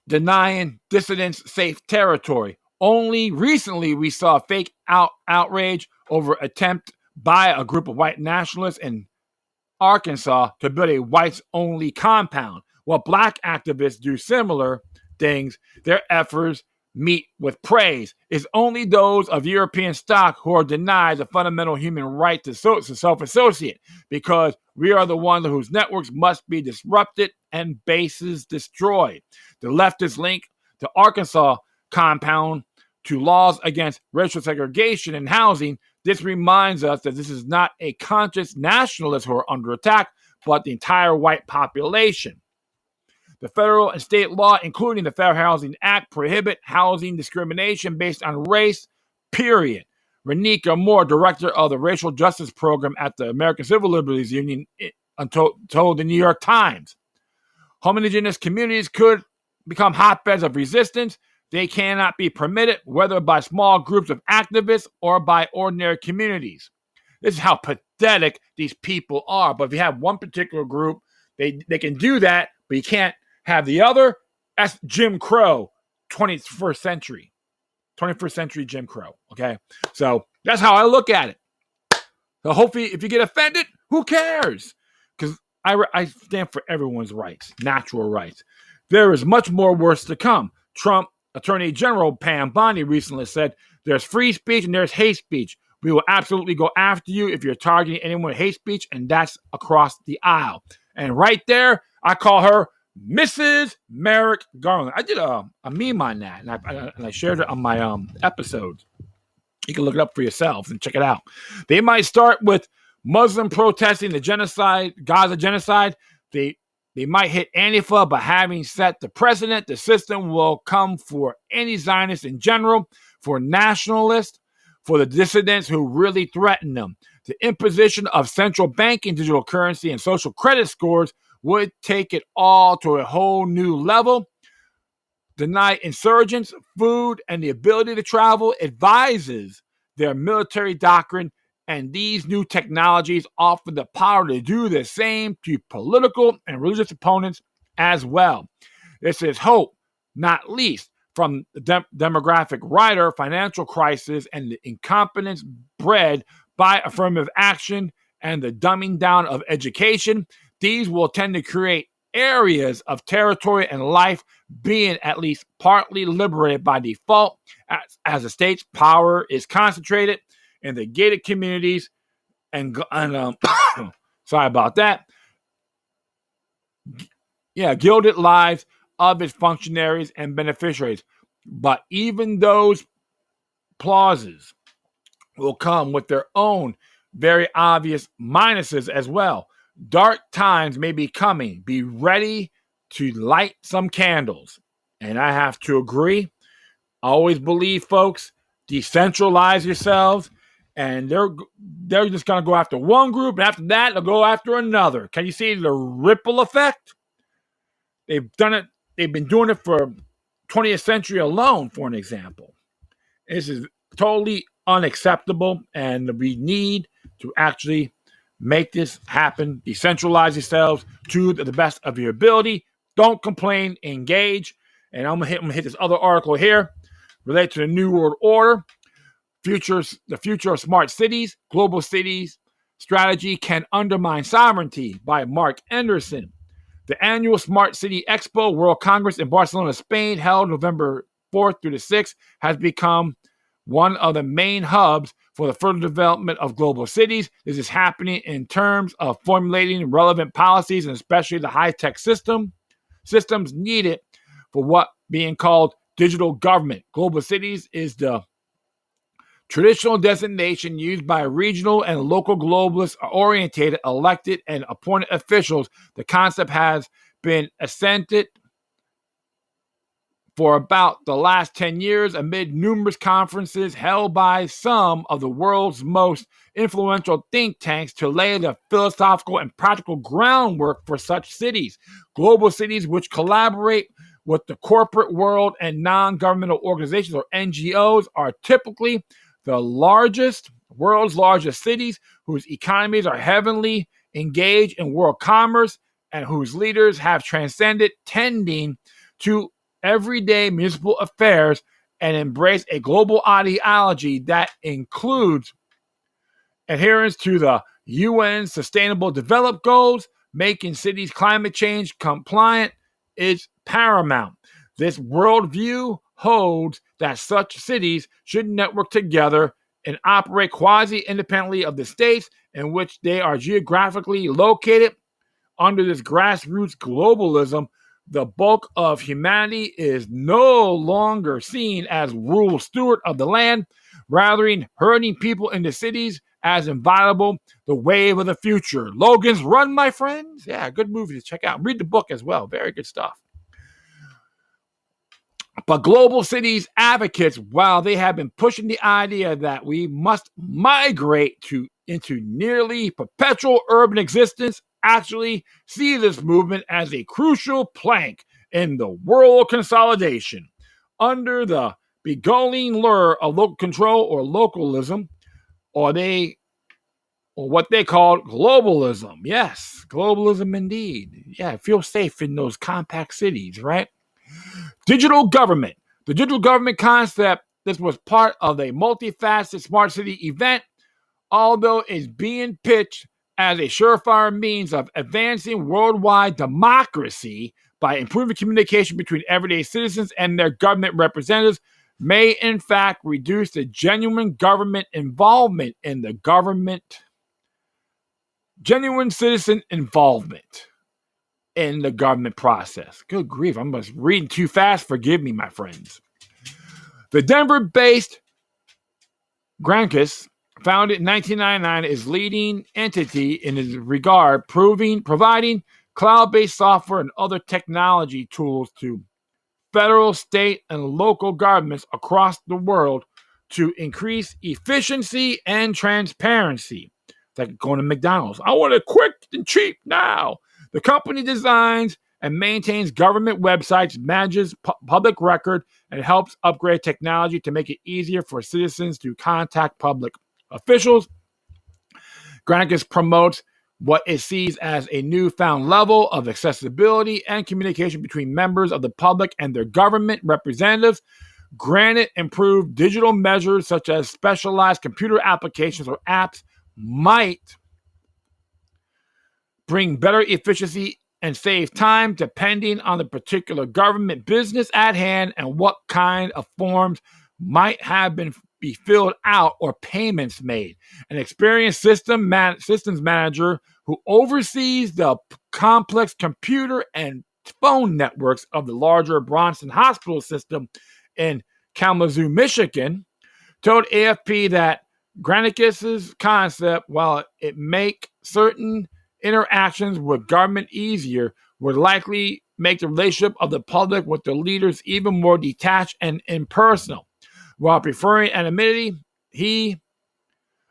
denying dissidents safe territory? Only recently we saw fake outrage over attempt by a group of white nationalists in Arkansas to build a whites-only compound. While black activists do similar things, their efforts meet with praise. It's only those of European stock who are denied the fundamental human right to self-associate, because we are the ones whose networks must be disrupted and bases destroyed. The leftist link to Arkansas compound to laws against racial segregation in housing. This reminds us that this is not a conscious nationalists who are under attack, but the entire white population. The federal and state law, including the Fair Housing Act, prohibit housing discrimination based on race, period. Renika Moore, director of the Racial Justice Program at the American Civil Liberties Union, told the New York Times. Homogeneous communities could become hotbeds of resistance. They cannot be permitted, whether by small groups of activists or by ordinary communities. This is how pathetic these people are. But if you have one particular group, they can do that, but you can't have the other. That's Jim Crow, 21st century Jim Crow. Okay, so that's how I look at it. So hopefully, if you get offended, who cares? Because I stand for everyone's rights, natural rights. There is much more worse to come. Trump Attorney General Pam Bondi recently said, "There's free speech and there's hate speech. We will absolutely go after you if you're targeting anyone with hate speech," and that's across the aisle. And right there, I call her Mrs. Merrick Garland. I did a meme on that, and I shared it on my episodes. You can look it up for yourselves and check it out. They might start with Muslim protesting the genocide, Gaza genocide. They might hit Antifa, but having set the precedent, the system will come for any Zionist in general, for nationalists, for the dissidents who really threaten them. The imposition of central banking, digital currency, and social credit scores would take it all to a whole new level. Deny insurgents food and the ability to travel, advises their military doctrine, and these new technologies offer the power to do the same to political and religious opponents as well. This is hope, not least from the demographic rider, financial crisis, and the incompetence bred by affirmative action and the dumbing down of education. These will tend to create areas of territory and life being at least partly liberated by default as the state's power is concentrated in the gated communities and sorry about that. Yeah, gilded lives of its functionaries and beneficiaries. But even those clauses will come with their own very obvious minuses as well. Dark times may be coming. Be ready to light some candles. And I have to agree. I always believe, folks, decentralize yourselves. And they're just going to go after one group. And after that, they'll go after another. Can you see the ripple effect? They've done it. They've been doing it for 20th century alone, for an example. This is totally unacceptable. And we need to actually make this happen. Decentralize yourselves to the best of your ability. Don't complain. Engage. And I'm gonna hit this other article here related to the New World Order. The future of smart cities. Global cities strategy can undermine sovereignty by Mark Anderson. The annual Smart City Expo World Congress in Barcelona, Spain, held November 4th through the 6th, has become one of the main hubs for the further development of global cities. This is happening in terms of formulating relevant policies and especially the high-tech systems needed for what being called digital government. Global cities is the traditional designation used by regional and local globalists-oriented, elected, and appointed officials. The concept has been ascended for about the last 10 years amid numerous conferences held by some of the world's most influential think tanks to lay the philosophical and practical groundwork for such cities. Global cities which collaborate with the corporate world and non-governmental organizations or NGOs are typically the world's largest cities whose economies are heavily engaged in world commerce and whose leaders have transcended tending to everyday municipal affairs and embrace a global ideology that includes adherence to the UN Sustainable Development Goals. Making cities climate change compliant is paramount. This worldview holds that such cities should network together and operate quasi-independently of the states in which they are geographically located. Under this grassroots globalism, the bulk of humanity is no longer seen as rural steward of the land, rather herding people into cities as inviolable, the wave of the future. Logan's Run, my friends. Yeah, good movie to check out. Read the book as well. Very good stuff. But global cities advocates, while they have been pushing the idea that we must migrate into nearly perpetual urban existence, actually see this movement as a crucial plank in the world consolidation. Under the beguiling lure of local control or localism, or what they call globalism. Yes, globalism indeed. Yeah, feel safe in those compact cities, right? Digital government. The digital government concept, this was part of a multifaceted smart city event, although it's being pitched as a surefire means of advancing worldwide democracy by improving communication between everyday citizens and their government representatives, may in fact reduce the genuine government involvement in the government, genuine citizen involvement in the government process. Good grief, I'm just reading too fast. Forgive me, my friends. The Denver-based Grankis, founded in 1999, is leading entity in this regard, providing cloud-based software and other technology tools to federal, state, and local governments across the world to increase efficiency and transparency. It's like going to McDonald's. I want it quick and cheap now. The company designs and maintains government websites, manages public record, and helps upgrade technology to make it easier for citizens to contact public officials. Granicus promotes what it sees as a newfound level of accessibility and communication between members of the public and their government representatives. Granted, improved digital measures such as specialized computer applications or apps might bring better efficiency and save time depending on the particular government business at hand and what kind of forms might have be filled out or payments made. An experienced systems manager who oversees the complex computer and phone networks of the larger Bronson Hospital system in Kalamazoo, Michigan, told AFP that Granicus's concept, while it make certain interactions with government easier, would likely make the relationship of the public with the leaders even more detached and impersonal. While preferring anonymity, he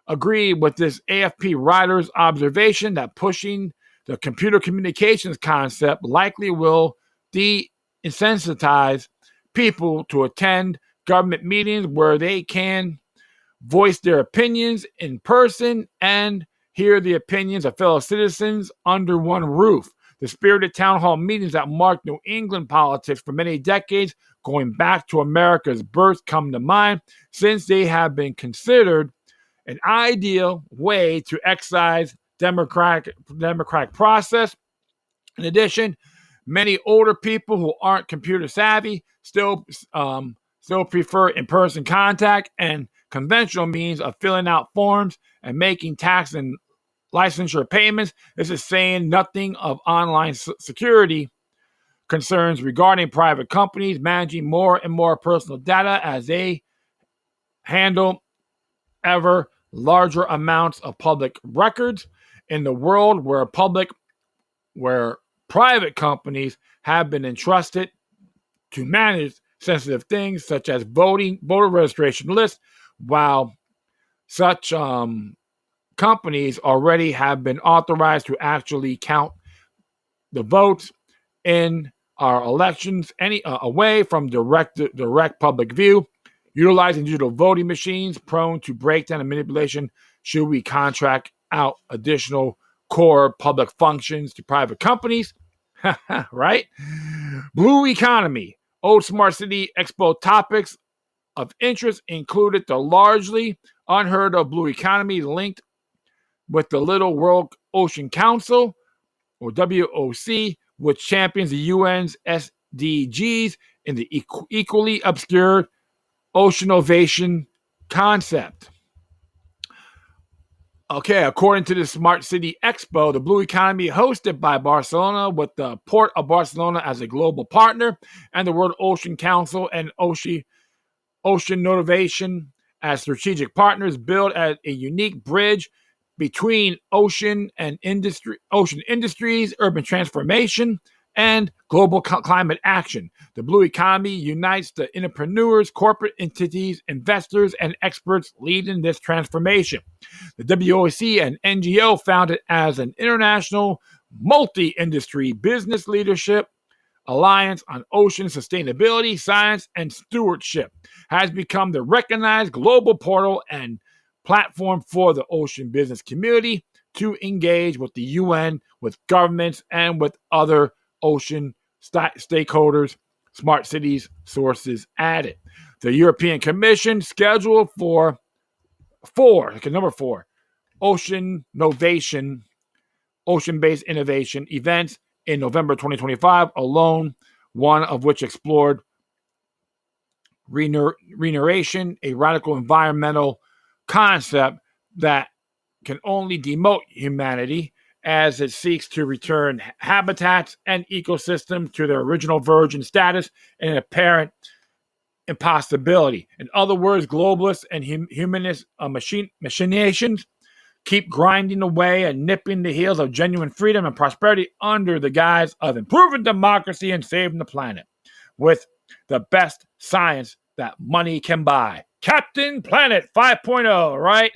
agreed with this AFP writer's observation that pushing the computer communications concept likely will de-insensitize people to attend government meetings where they can voice their opinions in person and hear the opinions of fellow citizens under one roof. The spirited town hall meetings that marked New England politics for many decades, going back to America's birth, come to mind, since they have been considered an ideal way to exercise democratic process. In addition, many older people who aren't computer savvy still prefer in-person contact and conventional means of filling out forms and making tax and licensure payments. This is saying nothing of online security concerns regarding private companies managing more and more personal data as they handle ever larger amounts of public records in the world where private companies have been entrusted to manage sensitive things such as voter registration lists, while such companies already have been authorized to actually count the votes in our elections away from direct public view, utilizing digital voting machines prone to breakdown and manipulation. Should we contract out additional core public functions to private companies? Right? Blue economy. Old Smart City Expo topics of interest included the largely unheard of blue economy linked with the Little World Ocean Council, or WOC, which champions the UN's SDGs in the equally obscure oceanovation concept. Okay, according to the Smart City Expo, the Blue Economy hosted by Barcelona with the Port of Barcelona as a global partner and the World Ocean Council and Ocean Innovation as strategic partners build as a unique bridge between ocean industries, urban transformation, and global climate action. The blue economy unites the entrepreneurs, corporate entities, investors, and experts leading this transformation. The WOC, an NGO founded as an international multi-industry business leadership alliance on ocean sustainability, science, and stewardship, has become the recognized global portal and platform for the ocean business community to engage with the UN, with governments, and with other ocean stakeholders. Smart cities sources added. The European Commission scheduled for number 4, ocean innovation, ocean-based innovation events in November 2025 alone, one of which explored regeneration, a radical environmental concept that can only demote humanity as it seeks to return habitats and ecosystems to their original virgin status, an apparent impossibility. In other words, globalists and humanist machinations keep grinding away and nipping the heels of genuine freedom and prosperity under the guise of improving democracy and saving the planet with the best science that money can buy. Captain Planet 5.0, right?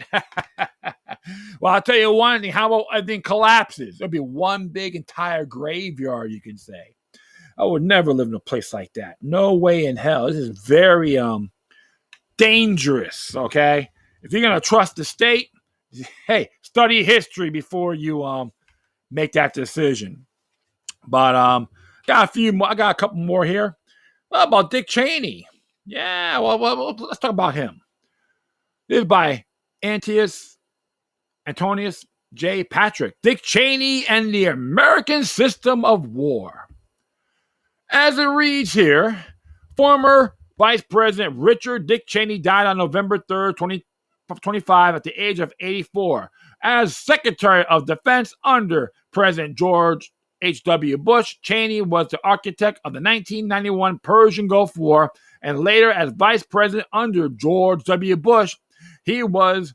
Well, I'll tell you one thing. How about everything collapses? There'll be one big entire graveyard, you can say. I would never live in a place like that. No way in hell. This is very dangerous, okay? If you're going to trust the state, hey, study history before you make that decision. But got a few more. I got a couple more here. What about Dick Cheney? Yeah, well, let's talk about him. This is by Antonius J. Patrick. Dick Cheney and the American System of War. As it reads here, former Vice President Richard Dick Cheney died on November 3rd, 2025 at the age of 84 as Secretary of Defense under President George H.W. Bush. Cheney was the architect of the 1991 Persian Gulf War, and later as Vice President under George W. Bush, he was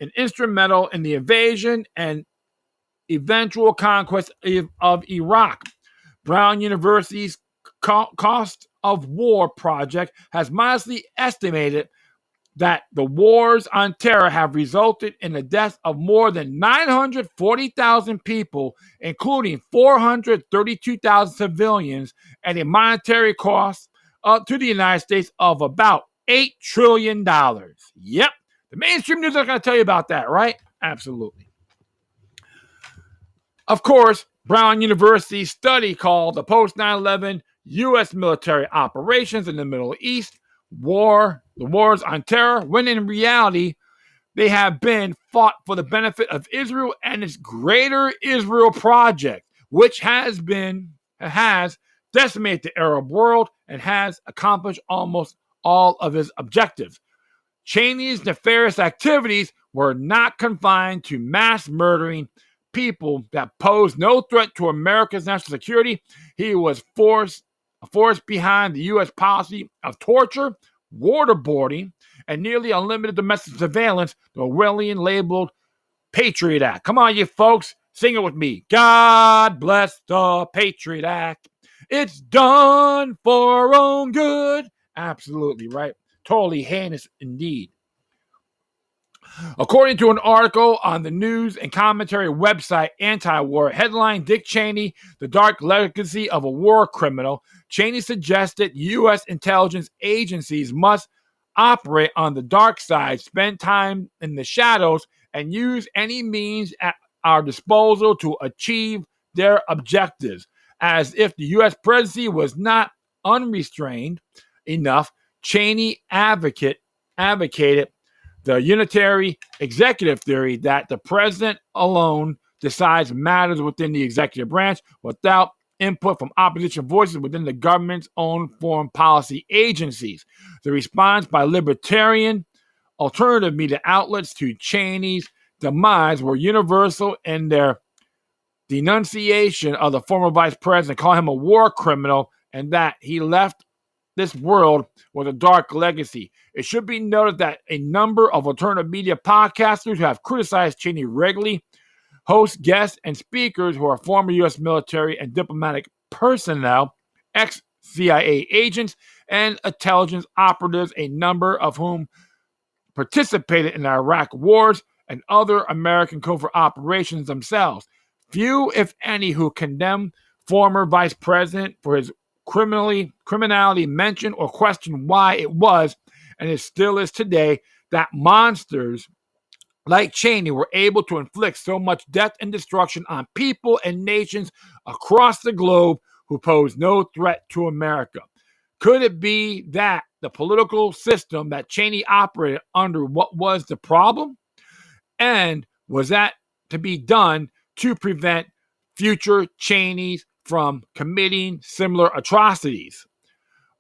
an instrumental in the invasion and eventual conquest of Iraq. Brown University's Cost of War project has modestly estimated that the wars on terror have resulted in the deaths of more than 940,000 people, including 432,000 civilians, and a monetary cost to the United States of about $8 trillion. Yep. The mainstream news is not going to tell you about that, right? Absolutely. Of course, Brown University's study called the Post-9/11 U.S. Military Operations in the Middle East, the wars on terror, when in reality, they have been fought for the benefit of Israel and its Greater Israel Project, which has decimated the Arab world and has accomplished almost all of its objectives. Cheney's nefarious activities were not confined to mass murdering people that posed no threat to America's national security. He was a force behind the U.S. policy of torture, waterboarding, and nearly unlimited domestic surveillance, the Orwellian labeled Patriot Act. Come on, you folks, sing it with me. God bless the Patriot Act. It's done for our own good. Absolutely, right? Totally heinous indeed. According to an article on the news and commentary website Anti-War, headline Dick Cheney, the dark legacy of a war criminal, Cheney suggested U.S. intelligence agencies must operate on the dark side, spend time in the shadows, and use any means at our disposal to achieve their objectives. As if the U.S. presidency was not unrestrained enough, Cheney advocated the unitary executive theory that the president alone decides matters within the executive branch without input from opposition voices within the government's own foreign policy agencies. The response by libertarian alternative media outlets to Cheney's demise were universal in their denunciation of the former vice president, calling him a war criminal and that he left this world with a dark legacy. It should be noted that a number of alternative media podcasters who have criticized Cheney regularly host guests and speakers who are former U.S. military and diplomatic personnel, ex-CIA agents, and intelligence operatives, a number of whom participated in the Iraq wars and other American covert operations themselves. Few, if any, who condemn former vice president for his criminality mention or question why it was, and it still is today, that monsters like Cheney were able to inflict so much death and destruction on people and nations across the globe who pose no threat to America. Could it be that the political system that Cheney operated under, what was the problem? And was that to be done to prevent future Cheneys from committing similar atrocities?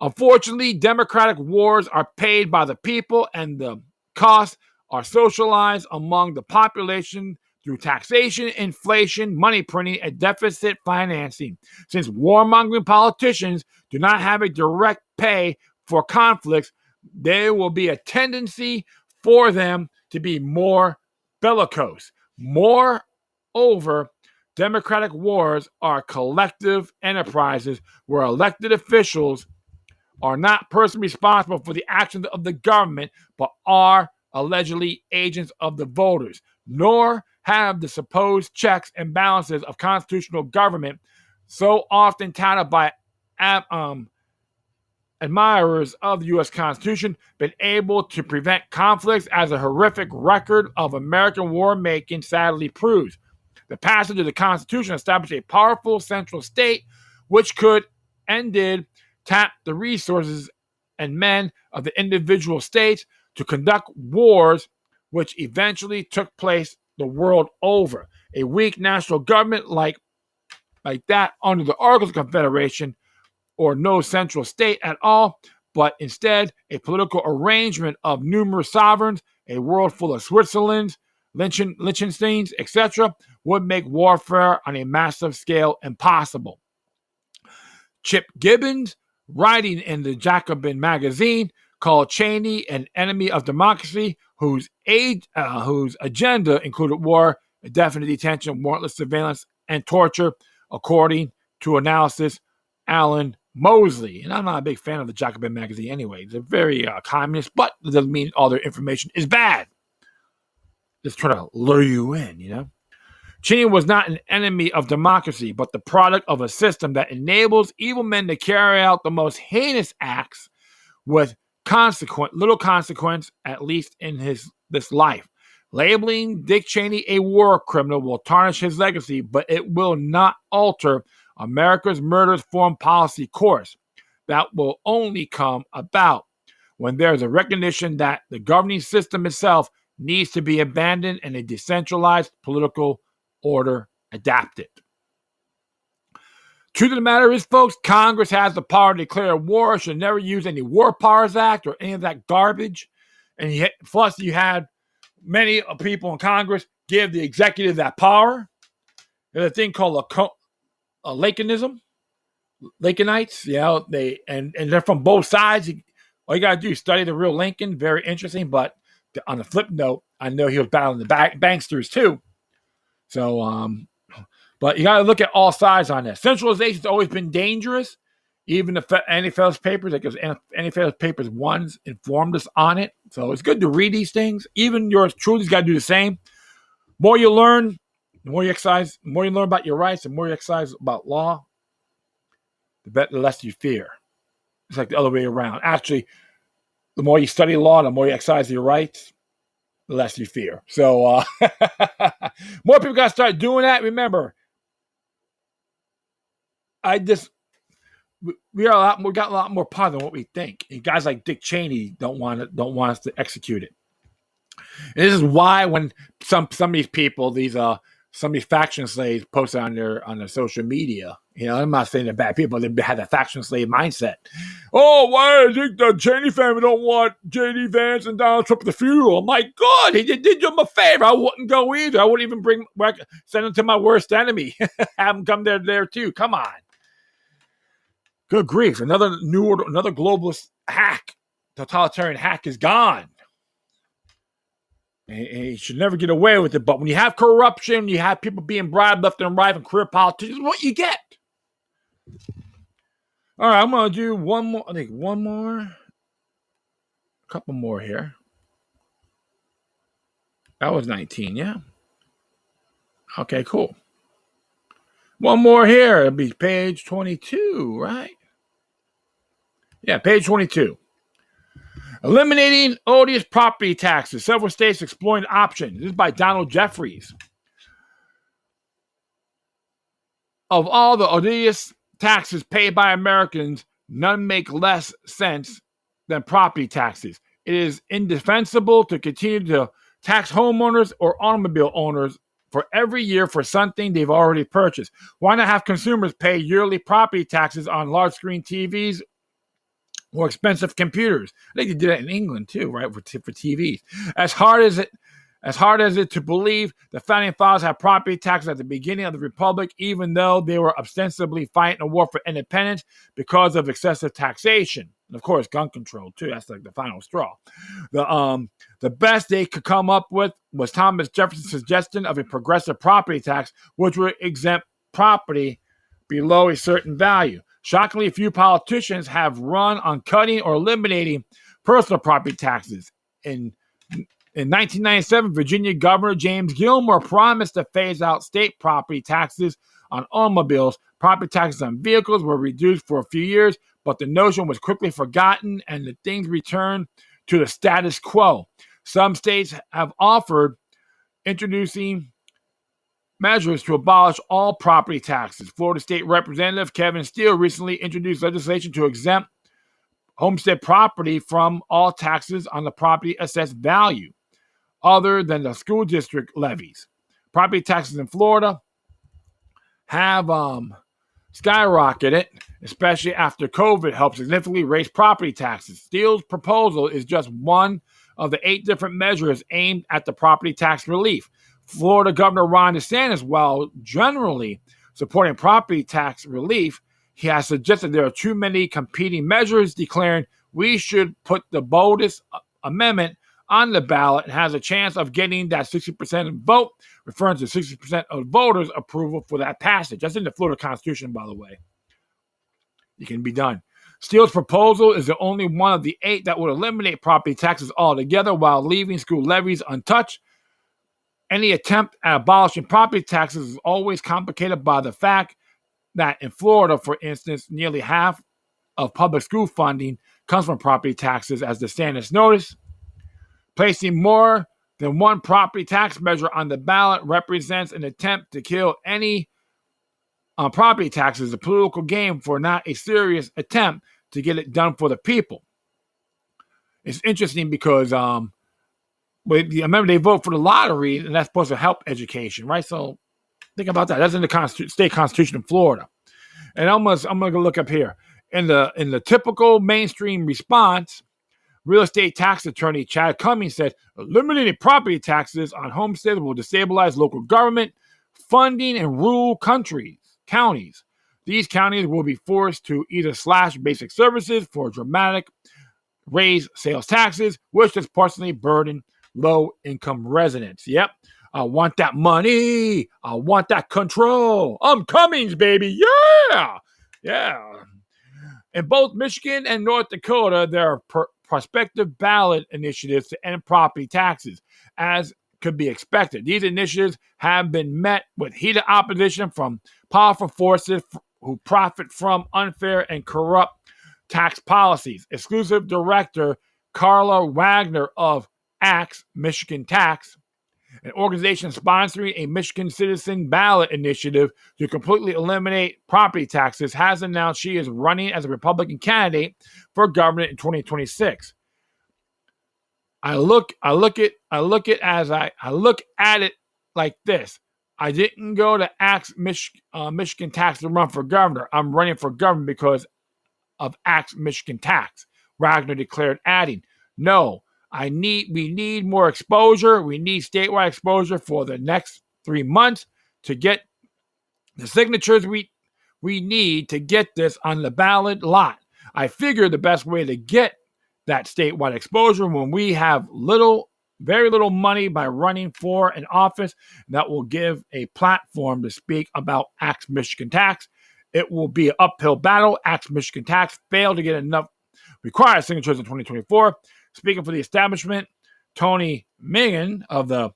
Unfortunately, democratic wars are paid by the people, and the costs are socialized among the population through taxation, inflation, money printing, and deficit financing. Since warmongering politicians do not have a direct pay for conflicts, there will be a tendency for them to be more bellicose. Moreover, democratic wars are collective enterprises where elected officials are not personally responsible for the actions of the government, but are allegedly agents of the voters, nor have the supposed checks and balances of constitutional government, so often touted by admirers of the U.S. Constitution, been able to prevent conflicts, as a horrific record of American war making sadly proves. The passage of the Constitution established a powerful central state which could and did tap the resources and men of the individual states to conduct wars which eventually took place the world over. A weak national government like that under the Articles of Confederation, or no central state at all, but instead a political arrangement of numerous sovereigns, a world full of Switzerlands, Liechtensteins, etc., would make warfare on a massive scale impossible. Chip Gibbons, writing in the Jacobin magazine, called Cheney an enemy of democracy whose agenda included war, indefinite detention, warrantless surveillance, and torture, according to analysis Alan Mosley. And I'm not a big fan of the Jacobin magazine anyway. They're very communist, but it doesn't mean all their information is bad. Just trying to lure you in, you know? Cheney was not an enemy of democracy, but the product of a system that enables evil men to carry out the most heinous acts with little consequence, at least in this life. Labeling Dick Cheney a war criminal will tarnish his legacy, but it will not alter America's murderous foreign policy course. That will only come about when there is a recognition that the governing system itself needs to be abandoned and a decentralized political order adapted. Truth of the matter is, folks, Congress has the power to declare war, should never use any War Powers Act or any of that garbage. And plus, you had many people in Congress give the executive that power. There's a thing called a Lakenism, Lakenites, and they're from both sides. All you got to do is study the real Lincoln. Very interesting. But on the flip note, I know he was battling the banksters too. So, but you got to look at all sides on this. Centralization has always been dangerous. Even the Anti-Federalist Papers, because Anti-Federalist Papers 1 informed us on it. So it's good to read these things. Even yours truly's got to do the same. More you learn, the more you exercise, the more you learn about your rights, the more you exercise about law, the less you fear. It's like the other way around. Actually, the more you study law, the more you exercise your rights, the less you fear. So more people got to start doing that. Remember, we got a lot more power than what we think. And guys like Dick Cheney don't want us to execute it. And this is why when some of these people, some of these faction slaves post on their social media, I'm not saying they're bad people, they have that faction slave mindset. Oh, why I think the Cheney family don't want J.D. Vance and Donald Trump at the funeral? I'm like, God, he did them a favor. I wouldn't go either. I wouldn't even send them to my worst enemy. Have them come there too. Come on. Good grief. Another globalist hack, totalitarian hack is gone. And you should never get away with it. But when you have corruption, you have people being bribed left and right and career politicians, what you get. All right, I'm going to do one more. I think one more. A couple more here. That was 19, yeah? Okay, cool. One more here. It'll be page 22, right? Yeah, page 22. Eliminating odious property taxes. Several states exploring options. This is by Donald Jeffries. Of all the odious taxes paid by Americans, none make less sense than property taxes. It is indefensible to continue to tax homeowners or automobile owners for every year for something they've already purchased. Why not have consumers pay yearly property taxes on large screen TVs or expensive computers? I think they did that in England too, right? For TVs. As hard as it to believe, the founding fathers had property taxes at the beginning of the republic, even though they were ostensibly fighting a war for independence because of excessive taxation. And of course, gun control too. That's like the final straw. The best they could come up with was Thomas Jefferson's suggestion of a progressive property tax, which would exempt property below a certain value. Shockingly, few politicians have run on cutting or eliminating personal property taxes. In 1997, Virginia Governor James Gilmore promised to phase out state property taxes on automobiles. Property taxes on vehicles were reduced for a few years, but the notion was quickly forgotten and the things returned to the status quo. Some states have offered introducing measures to abolish all property taxes. Florida State Representative Kevin Steele recently introduced legislation to exempt homestead property from all taxes on the property assessed value, other than the school district levies. Property taxes in Florida have skyrocketed, especially after COVID helped significantly raise property taxes. Steele's proposal is just one of the 8 different measures aimed at the property tax relief. Florida Governor Ron DeSantis, while generally supporting property tax relief, he has suggested there are too many competing measures, declaring we should put the boldest amendment on the ballot and has a chance of getting that 60% vote, referring to 60% of voters' approval for that passage. That's in the Florida Constitution, by the way. It can be done. Steele's proposal is the only one of the 8 that would eliminate property taxes altogether while leaving school levies untouched. Any attempt at abolishing property taxes is always complicated by the fact that in Florida, for instance, nearly half of public school funding comes from property taxes, as DeSantis noticed. Placing more than one property tax measure on the ballot represents an attempt to kill any property taxes, a political game for not a serious attempt to get it done for the people. It's interesting because remember they vote for the lottery, and that's supposed to help education, right? So think about that. That's in the state constitution in Florida. And I'm gonna look up here in the typical mainstream response. Real estate tax attorney Chad Cummings said, eliminating property taxes on homesteads will destabilize local government funding in rural counties. These counties will be forced to either slash basic services for dramatic raise sales taxes, which has personally burdened low-income residents. Yep, I want that money. I want that control. I'm Cummings, baby. Yeah. In both Michigan and North Dakota, there are prospective ballot initiatives to end property taxes, as could be expected. These initiatives have been met with heated opposition from powerful forces who profit from unfair and corrupt tax policies. Exclusive director Carla Wagner of Axe Michigan Tax, an organization sponsoring a Michigan citizen ballot initiative to completely eliminate property taxes, has announced she is running as a Republican candidate for governor in 2026. I look at it like this. I didn't go to Axe Michigan Tax to run for governor. I'm running for governor because of Axe Michigan Tax, Wagner declared, adding, no, we need more exposure. We need statewide exposure for the next 3 months to get the signatures we need to get this on the ballot lot. I figure the best way to get that statewide exposure when we have very little money by running for an office that will give a platform to speak about Axe Michigan Tax It will be an uphill battle. Axe Michigan Tax failed to get enough required signatures in 2024. Speaking for the establishment, Tony Megan of the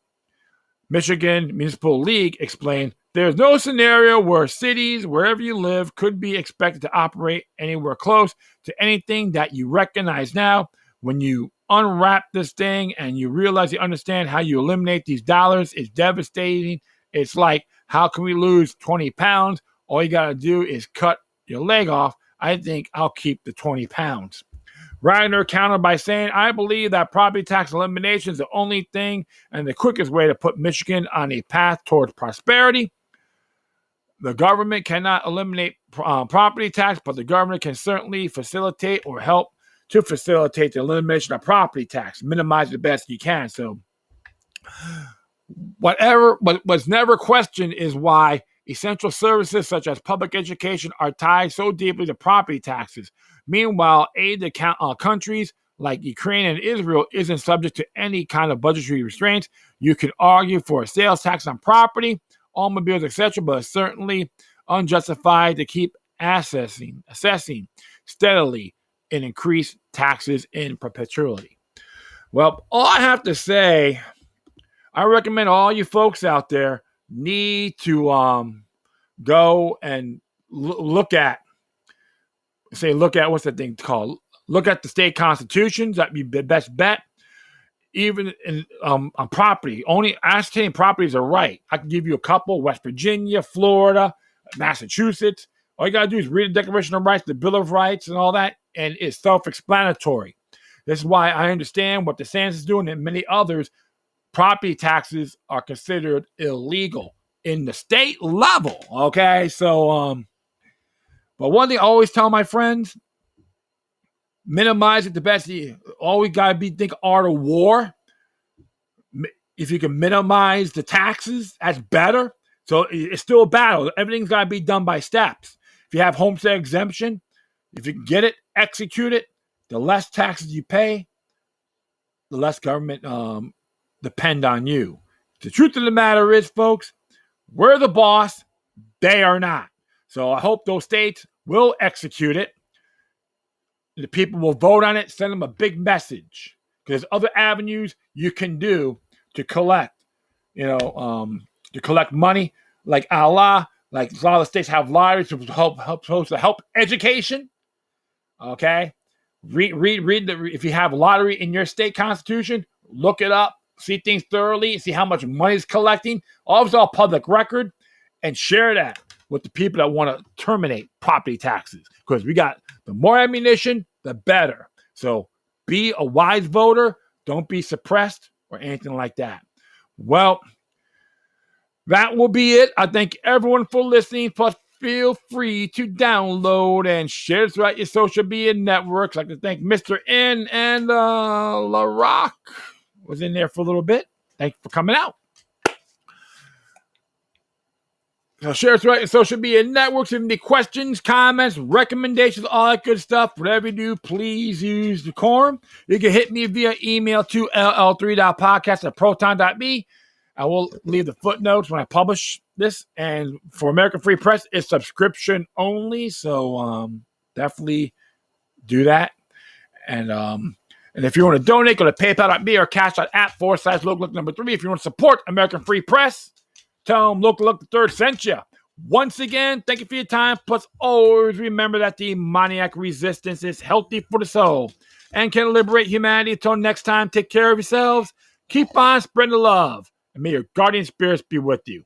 Michigan Municipal League explained, there's no scenario where cities, wherever you live, could be expected to operate anywhere close to anything that you recognize now. When you unwrap this thing and you realize you understand how you eliminate these dollars, it's devastating. It's like, how can we lose 20 pounds? All you got to do is cut your leg off. I think I'll keep the 20 pounds. Wagner countered by saying, I believe that property tax elimination is the only thing and the quickest way to put Michigan on a path towards prosperity. The government cannot eliminate property tax, but the government can certainly facilitate or help to facilitate the elimination of property tax, minimize it the best you can. So what's never questioned is why essential services such as public education are tied so deeply to property taxes. Meanwhile, aid to countries like Ukraine and Israel isn't subject to any kind of budgetary restraints. You can argue for a sales tax on property, automobiles, etc., but it's certainly unjustified to keep assessing steadily and increase taxes in perpetuity. Well, all I have to say, I recommend all you folks out there need to go and look at what's that thing called? Look at the state constitutions. That'd be the best bet. Even in on property, only ascertaining properties are right. I can give you a couple: West Virginia, Florida, Massachusetts. All you gotta do is read the Declaration of Rights, the Bill of Rights, and all that, and it's self-explanatory. This is why I understand what the Census is doing and many others. Property taxes are considered illegal in the state level. Okay, so but one thing I always tell my friends: minimize it the best. Always gotta think art of war. If you can minimize the taxes, that's better. So it's still a battle. Everything's gotta be done by steps. If you have homestead exemption, if you can get it, execute it. The less taxes you pay, the less government depend on you. The truth of the matter is, folks, we're the boss. They are not. So I hope those states will execute it. The people will vote on it, send them a big message. Because there's other avenues you can do to collect, to collect money, like Allah, like a lot of states have lotteries to help education. Okay, read if you have lottery in your state constitution, look it up, see things thoroughly, see how much money is collecting. All of it's all public record, and share that with the people that want to terminate property taxes. Because we got the more ammunition, the better. So be a wise voter. Don't be suppressed or anything like that. Well, that will be it. I thank everyone for listening. Plus, feel free to download and share it throughout your social media networks. I'd like to thank Mr. N and La Rock was in there for a little bit. Thanks for coming out. So share it throughout your social media networks. If you have any questions, comments, recommendations, all that good stuff, whatever you do, please use decorum. You can hit me via email to ll3.podcast@proton.me. I will leave the footnotes when I publish this. And for American Free Press, it's subscription only. So definitely do that. And if you want to donate, go to paypal.me or cash.app/look3. If you want to support American Free Press, tell them Look the Third sent you. Once again, thank you for your time. Plus, always remember that the demoniac resistance is healthy for the soul and can liberate humanity. Until next time, take care of yourselves. Keep on spreading the love. And may your guardian spirits be with you.